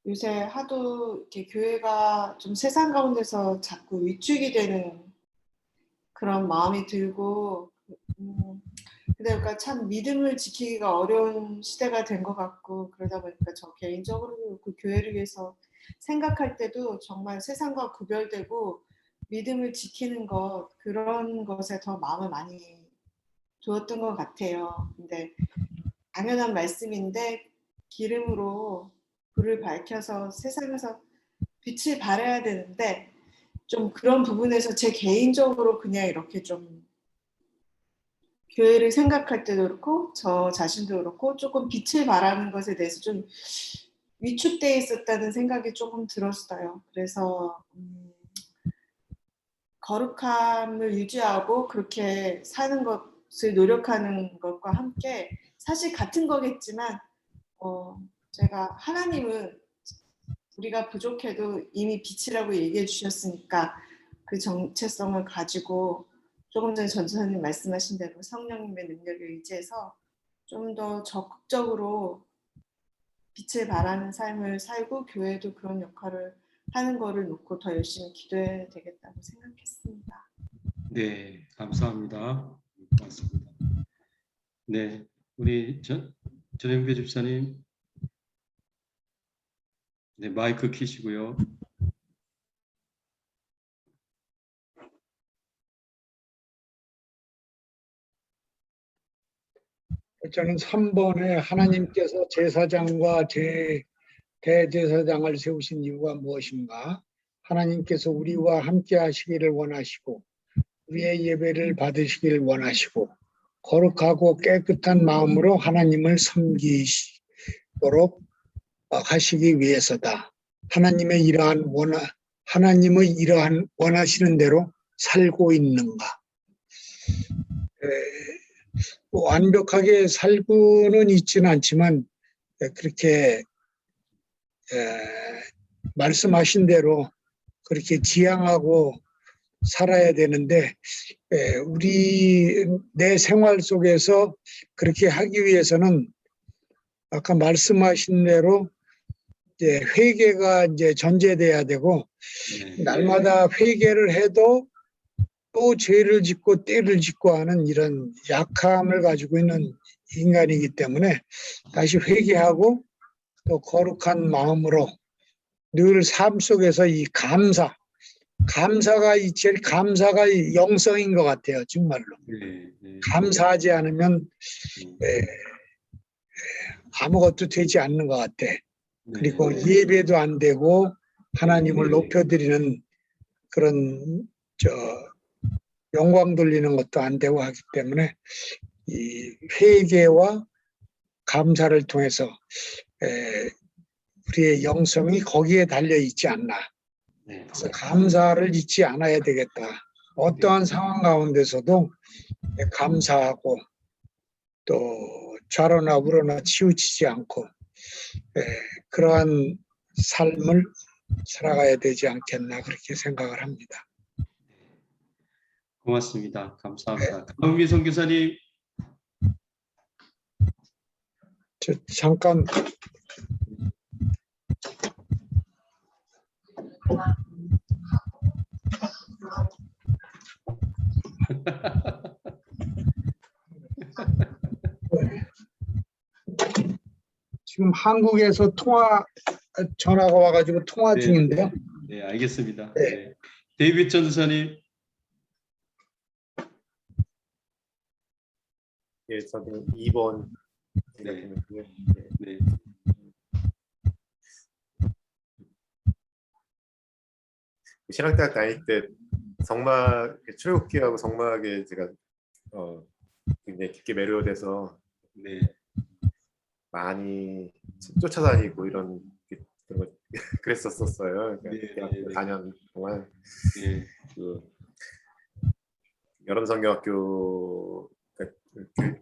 Speaker 4: 요새 하도 이렇게 교회가 좀 세상 가운데서 자꾸 위축이 되는 그런 마음이 들고 그러니까 참 믿음을 지키기가 어려운 시대가 된 것 같고 그러다 보니까 저 개인적으로 그 교회를 위해서 생각할 때도 정말 세상과 구별되고 믿음을 지키는 것 그런 것에 더 마음을 많이 두었던 것 같아요. 근데 당연한 말씀인데 기름으로 불을 밝혀서 세상에서 빛을 발해야 되는데 좀 그런 부분에서 제 개인적으로 그냥 이렇게 좀 교회를 생각할 때도 그렇고 저 자신도 그렇고 조금 빛을 발하는 것에 대해서 좀 위축되어 있었다는 생각이 조금 들었어요. 그래서 거룩함을 유지하고 그렇게 사는 것을 노력하는 것과 함께 사실 같은 거겠지만 제가 하나님은 우리가 부족해도 이미 빛이라고 얘기해 주셨으니까 그 정체성을 가지고 조금 전에 전사님 말씀하신 대로 성령님의 능력을 의지해서 좀 더 적극적으로 빛을 발하는 삶을 살고 교회도 그런 역할을 하는 거를 놓고 더 열심히 기도해야 되겠다고 생각했습니다.
Speaker 1: 네, 감사합니다. 고맙습니다. 네, 우리 전영배 집사님, 네, 마이크 켜시고요.
Speaker 5: 저는 3번에 하나님께서 제사장과 대제사장을 세우신 이유가 무엇인가? 하나님께서 우리와 함께 하시기를 원하시고 우리의 예배를 받으시기를 원하시고 거룩하고 깨끗한 마음으로 하나님을 섬기도록 하시기 위해서다. 하나님의 이러한 원하시는 대로 살고 있는가? 완벽하게 살고는 있지는 않지만 그렇게 말씀하신 대로 그렇게 지향하고 살아야 되는데 내 생활 속에서 그렇게 하기 위해서는 아까 말씀하신 대로 이제 회개가 이제 전제돼야 되고
Speaker 1: 네.
Speaker 5: 날마다 회개를 해도 또 죄를 짓고 때를 짓고 하는 이런 약함을 가지고 있는 인간이기 때문에 다시 회개하고 또 거룩한 마음으로 늘 삶 속에서 이 감사가 제일 감사가 영성인 것 같아요. 정말로.
Speaker 1: 네, 네.
Speaker 5: 감사하지 않으면 아무것도 되지 않는 것 같아. 그리고
Speaker 1: 네.
Speaker 5: 예배도 안 되고 하나님을
Speaker 1: 네.
Speaker 5: 높여드리는 그런 영광 돌리는 것도 안 되고 하기 때문에 이 회개와 감사를 통해서 우리의 영성이 거기에 달려 있지 않나.
Speaker 1: 네.
Speaker 5: 그래서 감사를 잊지 않아야 되겠다. 어떠한 상황 가운데서도 감사하고 또 좌로나 우로나 치우치지 않고 그러한 삶을 살아가야 되지 않겠나 그렇게 생각을 합니다.
Speaker 1: 고맙습니다. 감사합니다. 강은미 선교사님.
Speaker 5: 잠깐 지금 한국에서 전화가 와가지고 통화 중인데요.
Speaker 1: 네, 알겠습니다.
Speaker 5: 네.
Speaker 1: 네. 데이빗 전사님.
Speaker 7: 예, 저는 2번 생각했는데요.
Speaker 1: 네.
Speaker 7: 신학대학 다닐 때 출애굽기하고 성막에 제가 굉장히 깊게 매료돼서
Speaker 1: 네.
Speaker 7: 많이 쫓아다니고 그런 거 그랬었어요. 그러니까
Speaker 1: 네,
Speaker 7: 대학교
Speaker 1: 네, 네.
Speaker 7: 4년 동안
Speaker 1: 네.
Speaker 7: 그 여름성경학교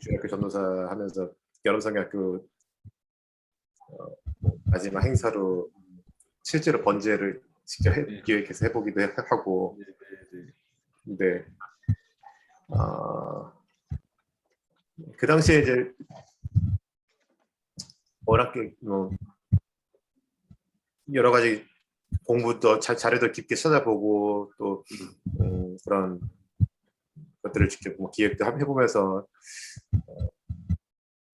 Speaker 7: 중학교 전도사 하면서 여름성경학교 마지막 행사로 실제로 번제를 직접
Speaker 1: 네.
Speaker 7: 기획해서 해보기도 하고,
Speaker 1: 네, 네, 네.
Speaker 7: 근데 그 당시에 이제 워낙 뭐 여러 가지 공부도 자료도 깊게 찾아보고 또 그런 것들을 직접 뭐 기획도 해보면서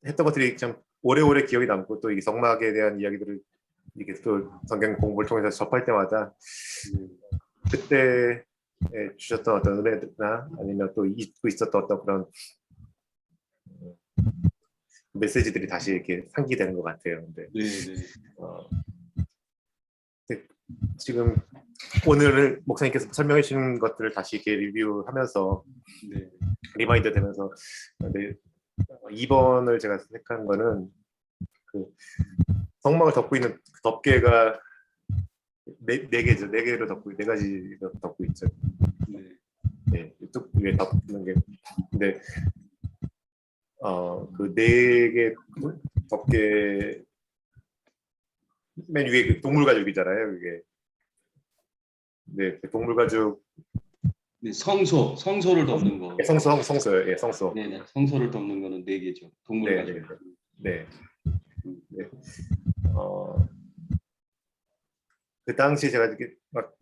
Speaker 7: 했던 것들이 참 오래오래 기억이 남고, 또 이 성막에 대한 이야기들을 이게 또 성경 공부를 통해서 접할 때마다 그때 주셨던 어떤 은혜나 아니면 또 잊고 있었던 어떤 그런 메시지들이 다시 이렇게 상기되는 것 같아요. 근데
Speaker 1: 네, 네.
Speaker 7: 근데 지금 오늘 목사님께서 설명해 주신 것들을 다시 이렇게 리뷰하면서
Speaker 1: 네.
Speaker 7: 리마인드 되면서, 근데 2번을 제가 선택한 거는 그 성막을 덮고 있는 그 덮개가 네 개죠. 네 개로 덮고, 네 가지로 덮고 있죠.
Speaker 1: 네.
Speaker 7: 네, 뚝 위에 덮는 게. 근데 그 네 개 덮개 맨 위에 그 동물 가죽이잖아요. 그게. 네, 그 동물 가죽.
Speaker 1: 네, 성소를 덮는 거.
Speaker 7: 성소요. 예, 성소.
Speaker 1: 네, 네. 성소를 덮는 거는 4개죠. 동물
Speaker 7: 네,
Speaker 1: 가죽.
Speaker 7: 네. 네. 그 당시 제가 이렇게 막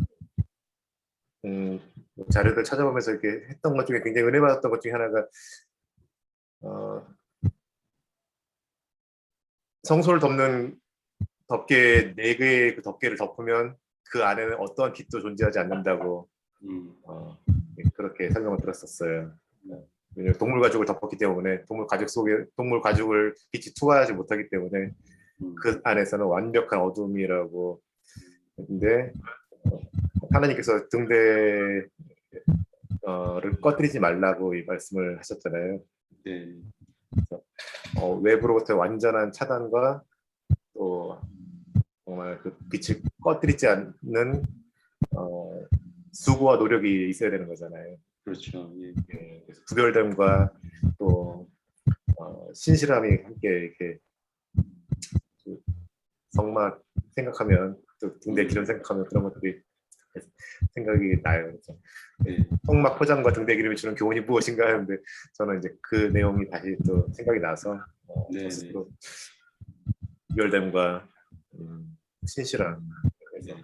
Speaker 7: 자료들 찾아보면서 이렇게 했던 것 중에 굉장히 은혜 받았던 것 중에 하나가 성소를 덮는 덮개 4개의 그 덮개를 덮으면 그 안에는 어떠한 빛도 존재하지 않는다고 그렇게 설명을 들었었어요. 왜냐면 동물 가죽을 덮었기 때문에 동물 가죽 속에 동물 가죽을 빛이 투과하지 못하기 때문에 그 안에서는 완벽한 어둠이라고. 근데 하나님께서 등대를 꺼뜨리지 말라고 이 말씀을 하셨잖아요.
Speaker 1: 네.
Speaker 7: 외부로부터 완전한 차단과 또 정말 그 빛을 꺼뜨리지 않는 수고와 노력이 있어야 되는 거잖아요.
Speaker 1: 그렇죠. 예.
Speaker 7: 그래서 구별됨과 또 신실함이 함께 이렇게 그 성막 생각하면, 또 등대 기름 생각하면 그런 것들이 생각이 나요. 그래서
Speaker 1: 네.
Speaker 7: 성막 포장과 등대 기름이 주는 교훈이 무엇인가 하는데, 저는 이제 그 내용이 다시 또 생각이 나서
Speaker 1: 네,
Speaker 7: 저 스스로 구별됨과 신실함, 그래서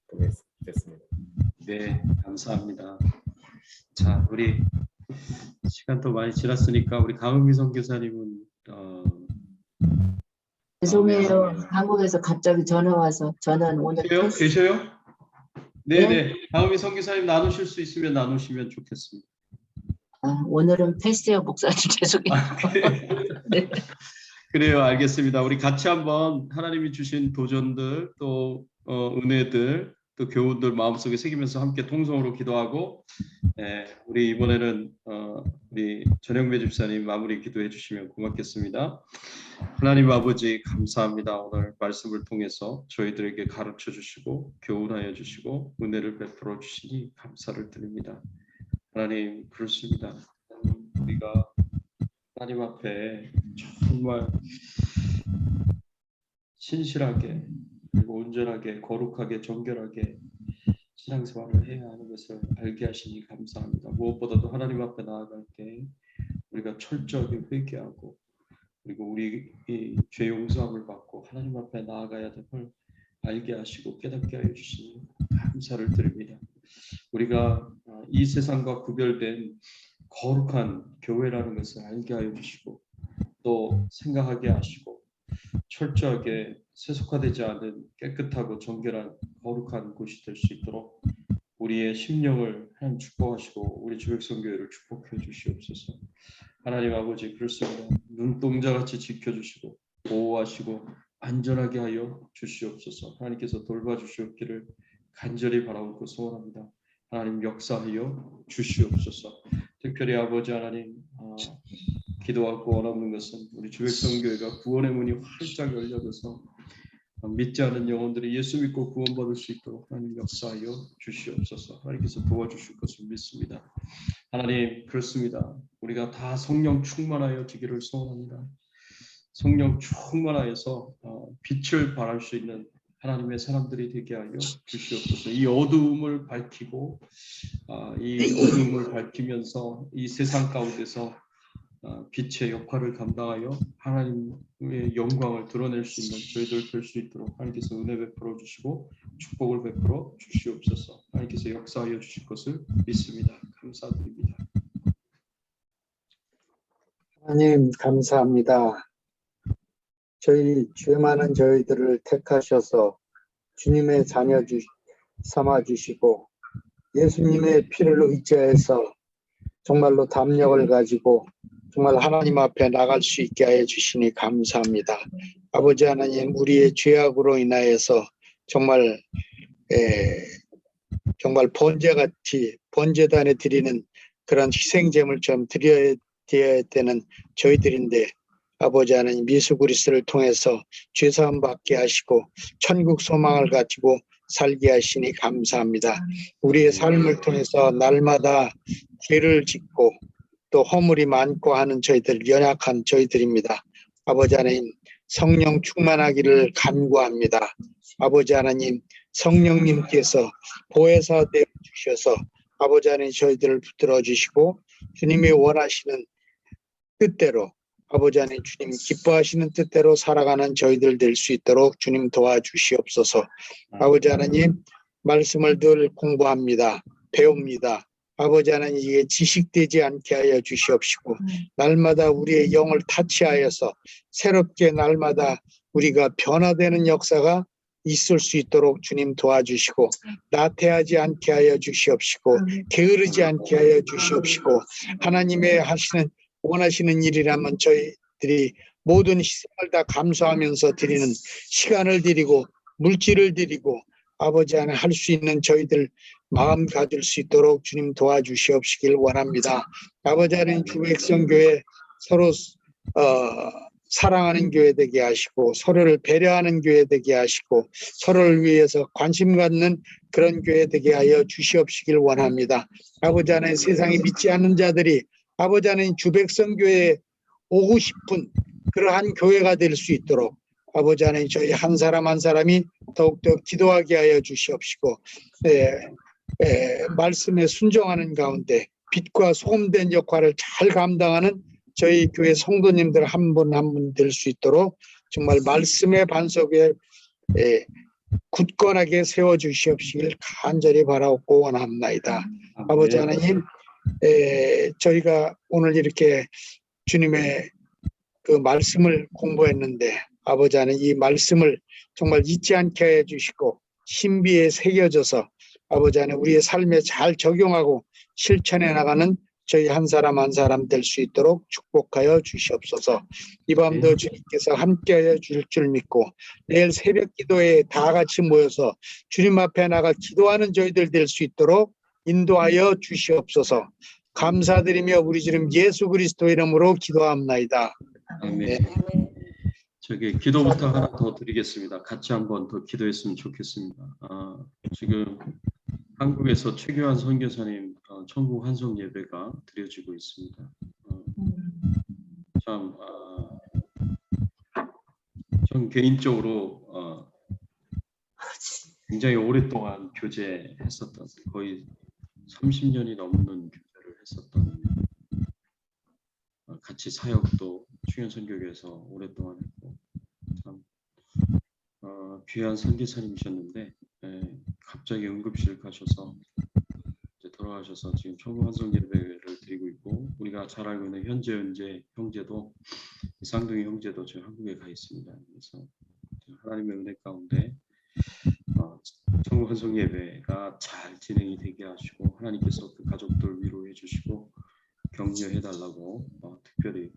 Speaker 7: 보게 됐습니다.
Speaker 1: 네, 감사합니다. 자, 우리 시간도 많이 지났으니까 우리 강은미 선교사님은
Speaker 6: 죄송해요.
Speaker 1: 네.
Speaker 6: 한국에서 갑자기 전화 와서 저는 오늘
Speaker 1: 계셔요? 네,
Speaker 6: 네?
Speaker 1: 네. 강은미 선교사님 나누실 수 있으면 나누시면 좋겠습니다.
Speaker 6: 오늘은 패스요 목사님 죄송해요. 네.
Speaker 1: 그래요, 알겠습니다. 우리 같이 한번 하나님이 주신 도전들, 또 은혜들, 또 교훈들 마음속에 새기면서 함께 통성으로 기도하고, 우리 이번에는 우리 전영배 집사님 마무리 기도해 주시면 고맙겠습니다. 하나님 아버지 감사합니다. 오늘 말씀을 통해서 저희들에게 가르쳐 주시고 교훈하여 주시고 은혜를 베풀어 주시니 감사를 드립니다. 하나님 그렇습니다. 우리가 하나님 앞에 정말 신실하게 그리고 온전하게 거룩하게 정결하게 신앙생활을 해야 하는 것을 알게 하시니 감사합니다. 무엇보다도 하나님 앞에 나아갈 때 우리가 철저하게 회개하고 그리고 우리 죄 용서함을 받고 하나님 앞에 나아가야 됨을 알게 하시고 깨닫게 하여 주시니 감사를 드립니다. 우리가 이 세상과 구별된 거룩한 교회라는 것을 알게 하여 주시고 또 생각하게 하시고 철저하게 세속화되지 않은 깨끗하고 정결한 거룩한 곳이 될 수 있도록 우리의 심령을 하나님 축복하시고 우리 주백성교회를 축복해 주시옵소서. 하나님 아버지 그렇습니다. 눈동자같이 지켜주시고 보호하시고 안전하게 하여 주시옵소서. 하나님께서 돌봐주시옵기를 간절히 바라고 소원합니다. 하나님 역사하여 주시옵소서. 특별히 아버지 하나님 기도하고 원하는 것은 우리 주백성교회가 구원의 문이 활짝 열려져서 믿지 않은 영혼들이 예수 믿고 구원받을 수 있도록 하나님 역사하여 주시옵소서. 하나님께서 도와주실 것을 믿습니다. 하나님, 그렇습니다. 우리가 다 성령 충만하여 지기를 소원합니다. 성령 충만하여서 빛을 발할 수 있는 하나님의 사람들이 되게 하여 주시옵소서. 이 어두움을 밝히고 이 어두움을 밝히면서 이 세상 가운데서 빛의 역할을 감당하여 하나님의 영광을 드러낼 수 있는 저희들 될 수 있도록 하나님께서 은혜 베풀어 주시고 축복을 베풀어 주시옵소서. 하나님께서 역사하여 주실 것을 믿습니다. 감사드립니다.
Speaker 5: 하나님 감사합니다. 저희 죄 많은 저희들을 택하셔서 주님의 자녀 삼아 주시고 예수님의 피를 의지해서 정말로 담력을 가지고 정말 하나님 앞에 나갈 수 있게 하여 주시니 감사합니다. 아버지 하나님, 우리의 죄악으로 인하여서 정말 번제같이 번제단에 드리는 그런 희생제물 좀 드려야 되는 저희들인데 아버지 하나님, 예수 그리스도를 통해서 죄사함 받게 하시고 천국 소망을 가지고 살게 하시니 감사합니다. 우리의 삶을 통해서 날마다 죄를 짓고 또 허물이 많고 하는 저희들, 연약한 저희들입니다. 아버지 하나님, 성령 충만하기를 간구합니다. 아버지 하나님, 성령님께서 보혜사 되어 주셔서 아버지 하나님 저희들을 붙들어 주시고 주님이 원하시는 뜻대로 아버지 하나님, 주님 기뻐하시는 뜻대로 살아가는 저희들 될 수 있도록 주님 도와주시옵소서. 아버지 하나님, 말씀을 늘 공부합니다. 배웁니다. 아버지 하나님, 이게 지식되지 않게 하여 주시옵시고 날마다 우리의 영을 타치하여서 새롭게 날마다 우리가 변화되는 역사가 있을 수 있도록 주님 도와주시고 나태하지 않게 하여 주시옵시고 게으르지 않게 하여 주시옵시고 하나님의 원하시는 일이라면 저희들이 모든 희생을 다 감수하면서 드리는 시간을 드리고 물질을 드리고 아버지 하나님 할 수 있는 저희들 마음 가질 수 있도록 주님 도와주시옵시길 원합니다. 아버지 하나님, 주백성교회 서로 사랑하는 교회 되게 하시고 서로를 배려하는 교회 되게 하시고 서로를 위해서 관심 갖는 그런 교회 되게 하여 주시옵시길 원합니다. 아버지 하나님, 세상에 믿지 않는 자들이 아버지 하나님 주백성교회에 오고 싶은 그러한 교회가 될 수 있도록 아버지 하나님, 저희 한 사람 한 사람이 더욱더 기도하게 하여 주시옵시고 말씀에 순종하는 가운데 빛과 소금된 역할을 잘 감당하는 저희 교회 성도님들 한 분 한 분 될 수 있도록 정말 말씀의 반석에 굳건하게 세워주시옵시길 간절히 바라옵고 원합나이다. 아버지 하나님, 저희가 오늘 이렇게 주님의 그 말씀을 공부했는데 아버지 하나님, 이 말씀을 정말 잊지 않게 해주시고 신비에 새겨져서 아버지 하나님 우리의 삶에 잘 적용하고 실천해 나가는 저희 한 사람 한 사람 될 수 있도록 축복하여 주시옵소서. 이 밤도 주님께서 함께하여 주실 줄 믿고 내일 새벽 기도에 다 같이 모여서 주님 앞에 나가 기도하는 저희들 될 수 있도록 인도하여 주시옵소서. 감사드리며 우리 주님 예수 그리스도 이름으로 기도합나이다.
Speaker 1: 아멘. 저기 기도 부탁 하나 더 드리겠습니다. 같이 한번 더 기도했으면 좋겠습니다. 지금 한국에서 최교환 선교사님 천국 환송 예배가 드려지고 있습니다. 전 개인적으로 굉장히 오랫동안 교제했었던, 거의 30년이 넘는 교제를 했었던, 같이 사역도 충현 선교교에서 오랫동안 했고 참 귀한 선교사님이셨는데 갑자기 응급실 가셔서 이제 돌아가셔서 지금 천국 환송 예배를 드리고 있고, 우리가 잘 알고 있는 현재 형제도, 쌍둥이 형제도 지금 한국에 가 있습니다. 그래서 하나님의 은혜 가운데 천국 환송 예배가 잘 진행이 되게 하시고 하나님께서 그 가족들 위로해 주시고 격려해 달라고 특별히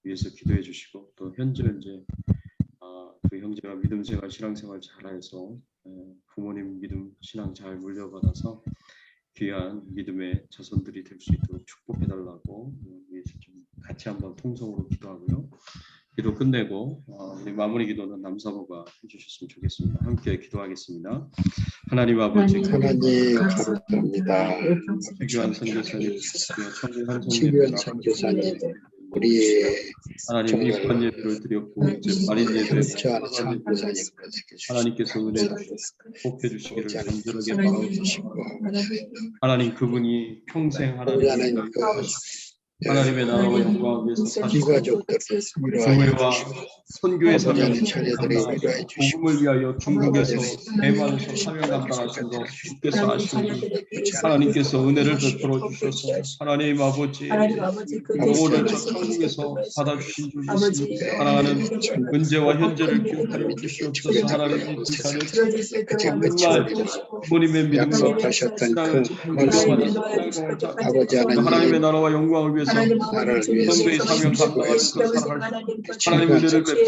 Speaker 1: 위해서 기도해 주시고, 또 현재 그 형제가 믿음 생활, 신앙 생활 잘해서 부모님 믿음, 신앙 잘 물려받아서 귀한 믿음의 자손들이 될 수 있도록 축복해 달라고 위해서 좀 같이 한번 통성으로 기도하고요. 기도 끝내고 우리 마무리 기도는 남사모가 해주셨으면 좋겠습니다. 함께 기도하겠습니다. 하나님 아버지,
Speaker 5: 하나님 감사합니다.
Speaker 1: 귀한 선교사님, 청구한
Speaker 5: 지교한 선교사님, 우리
Speaker 1: 하나님 미숙한 예배를 드렸고 이제 마린 예배에
Speaker 5: 좋아하는 선교사님
Speaker 1: 하나님께서 은혜를 복해 주시기를 간절하게 바라옵시고 하나님 그분이 평생
Speaker 5: 하나님
Speaker 1: 하나님의 나라와 영광을 위해서 사시고
Speaker 5: 비가족들 위로하여
Speaker 1: 교회와 선교의 사명을
Speaker 5: 아버지 자녀들이 위로해 주시고
Speaker 1: 복음을 위하여 중국에서 대만에서 사명 감당하신 거 주께서 아시니 하나님께서 은혜를 베풀어 주셔서 하나님 아버지 영혼을 저 천국에서 받아주신 줄 믿습니다. 사랑하는 은재와 현재를 기억하여 주시옵소서. 하나님 이 시간에 정말 부모님의 믿음과
Speaker 5: 약속하셨던 그 말씀 아버지
Speaker 1: 하나님의 나라와 영광을 위해서
Speaker 5: 나라를 위해서
Speaker 1: 선교의 사명 감당하면서 살아갈 하나님 은혜를 베풀어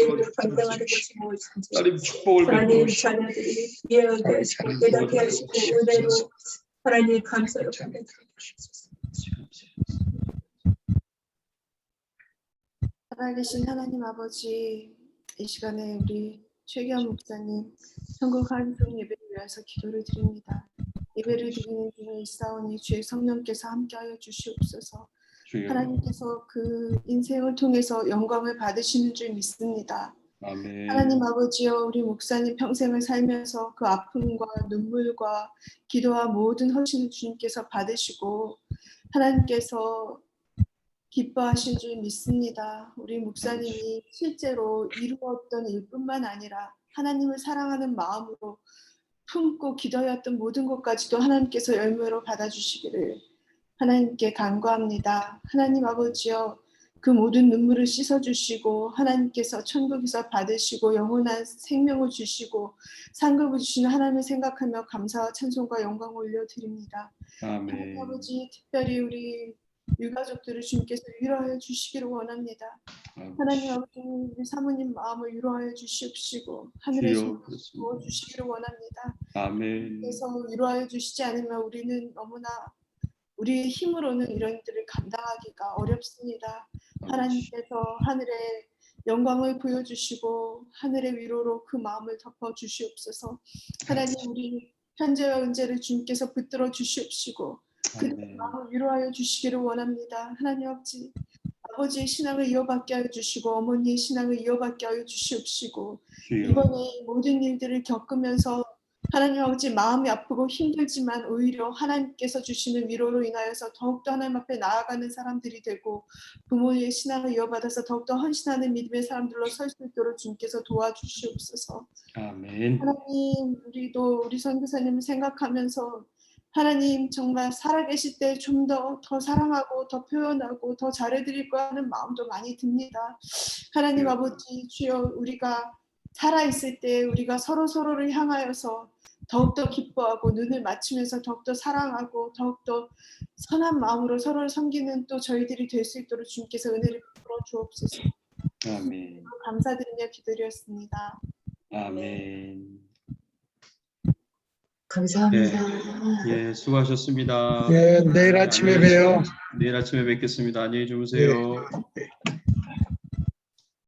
Speaker 1: 주시옵소서. 하나님 축복을 베풀어 주시옵소서.
Speaker 8: 자녀들이 깨닫게 하시고 은혜로 하나님 감사로
Speaker 4: 살아계신 하나님 아버지, 이 시간에 우리 최기현 목사님 천국 한송 예배를 위해서 기도를 드립니다. 예배를 드리는 중에 있사오니 주의 성령께서 함께하여 주시옵소서. 하나님께서 그 인생을 통해서 영광을 받으시는 줄 믿습니다.
Speaker 1: 아멘.
Speaker 4: 하나님 아버지여, 우리 목사님 평생을 살면서 그 아픔과 눈물과 기도와 모든 헌신을 주님께서 받으시고 하나님께서 기뻐하신 줄 믿습니다. 우리 목사님이 실제로 이루었던 일뿐만 아니라 하나님을 사랑하는 마음으로 품고 기도하였던 모든 것까지도 하나님께서 열매로 받아주시기를 하나님께 간구합니다. 하나님 아버지여, 그 모든 눈물을 씻어주시고 하나님께서 천국에서 받으시고 영원한 생명을 주시고 상급을 주시는 하나님을 생각하며 감사와 찬송과 영광을 올려드립니다.
Speaker 1: 아멘.
Speaker 4: 하나님 아버지, 특별히 우리 유가족들을 주님께서 위로하여 주시기를 원합니다. 하나님 아버지, 우리 사모님 마음을 위로하여 주시옵시고 하늘에서 도와주시기를 원합니다.
Speaker 1: 아멘.
Speaker 4: 그래서 위로하여 주시지 않으면 우리는 너무나 우리의 힘으로는 이런 일들을 감당하기가 어렵습니다. 하나님께서 하늘의 영광을 보여주시고 하늘의 위로로 그 마음을 덮어주시옵소서. 하나님, 우리 현재와 은재를 주님께서 붙들어 주시옵시고 그들의 마음을 위로하여 주시기를 원합니다. 하나님 아버지의 신앙을 이어받게 하여 주시고 어머니의 신앙을 이어받게 하여 주시옵시고 이번에 모든 일들을 겪으면서 하나님 아버지 마음이 아프고 힘들지만 오히려 하나님께서 주시는 위로로 인하여서 더욱더 하나님 앞에 나아가는 사람들이 되고 부모의 신앙을 이어받아서 더욱더 헌신하는 믿음의 사람들로 설 수 있도록 주님께서 도와주시옵소서.
Speaker 1: 아멘.
Speaker 4: 하나님, 우리도 우리 선교사님을 생각하면서 하나님 정말 살아계실 때 좀 더 사랑하고 더 표현하고 더 잘해드릴까 하는 마음도 많이 듭니다. 하나님 아버지 주여, 우리가 살아있을 때 우리가 서로를 향하여서 더욱더 기뻐하고 눈을 맞추면서 더욱더 사랑하고 더욱더 선한 마음으로 서로를 섬기는 또 저희들이 될 수 있도록 주님께서 은혜를 베풀어 주옵소서.
Speaker 1: 아멘.
Speaker 4: 감사드리며 기도드렸습니다.
Speaker 1: 아멘.
Speaker 8: 감사합니다.
Speaker 1: 예, 수고하셨습니다.
Speaker 5: 예, 내일 아침에 봬요.
Speaker 1: 내일 아침에 뵙겠습니다. 안녕히 주무세요.
Speaker 5: 네.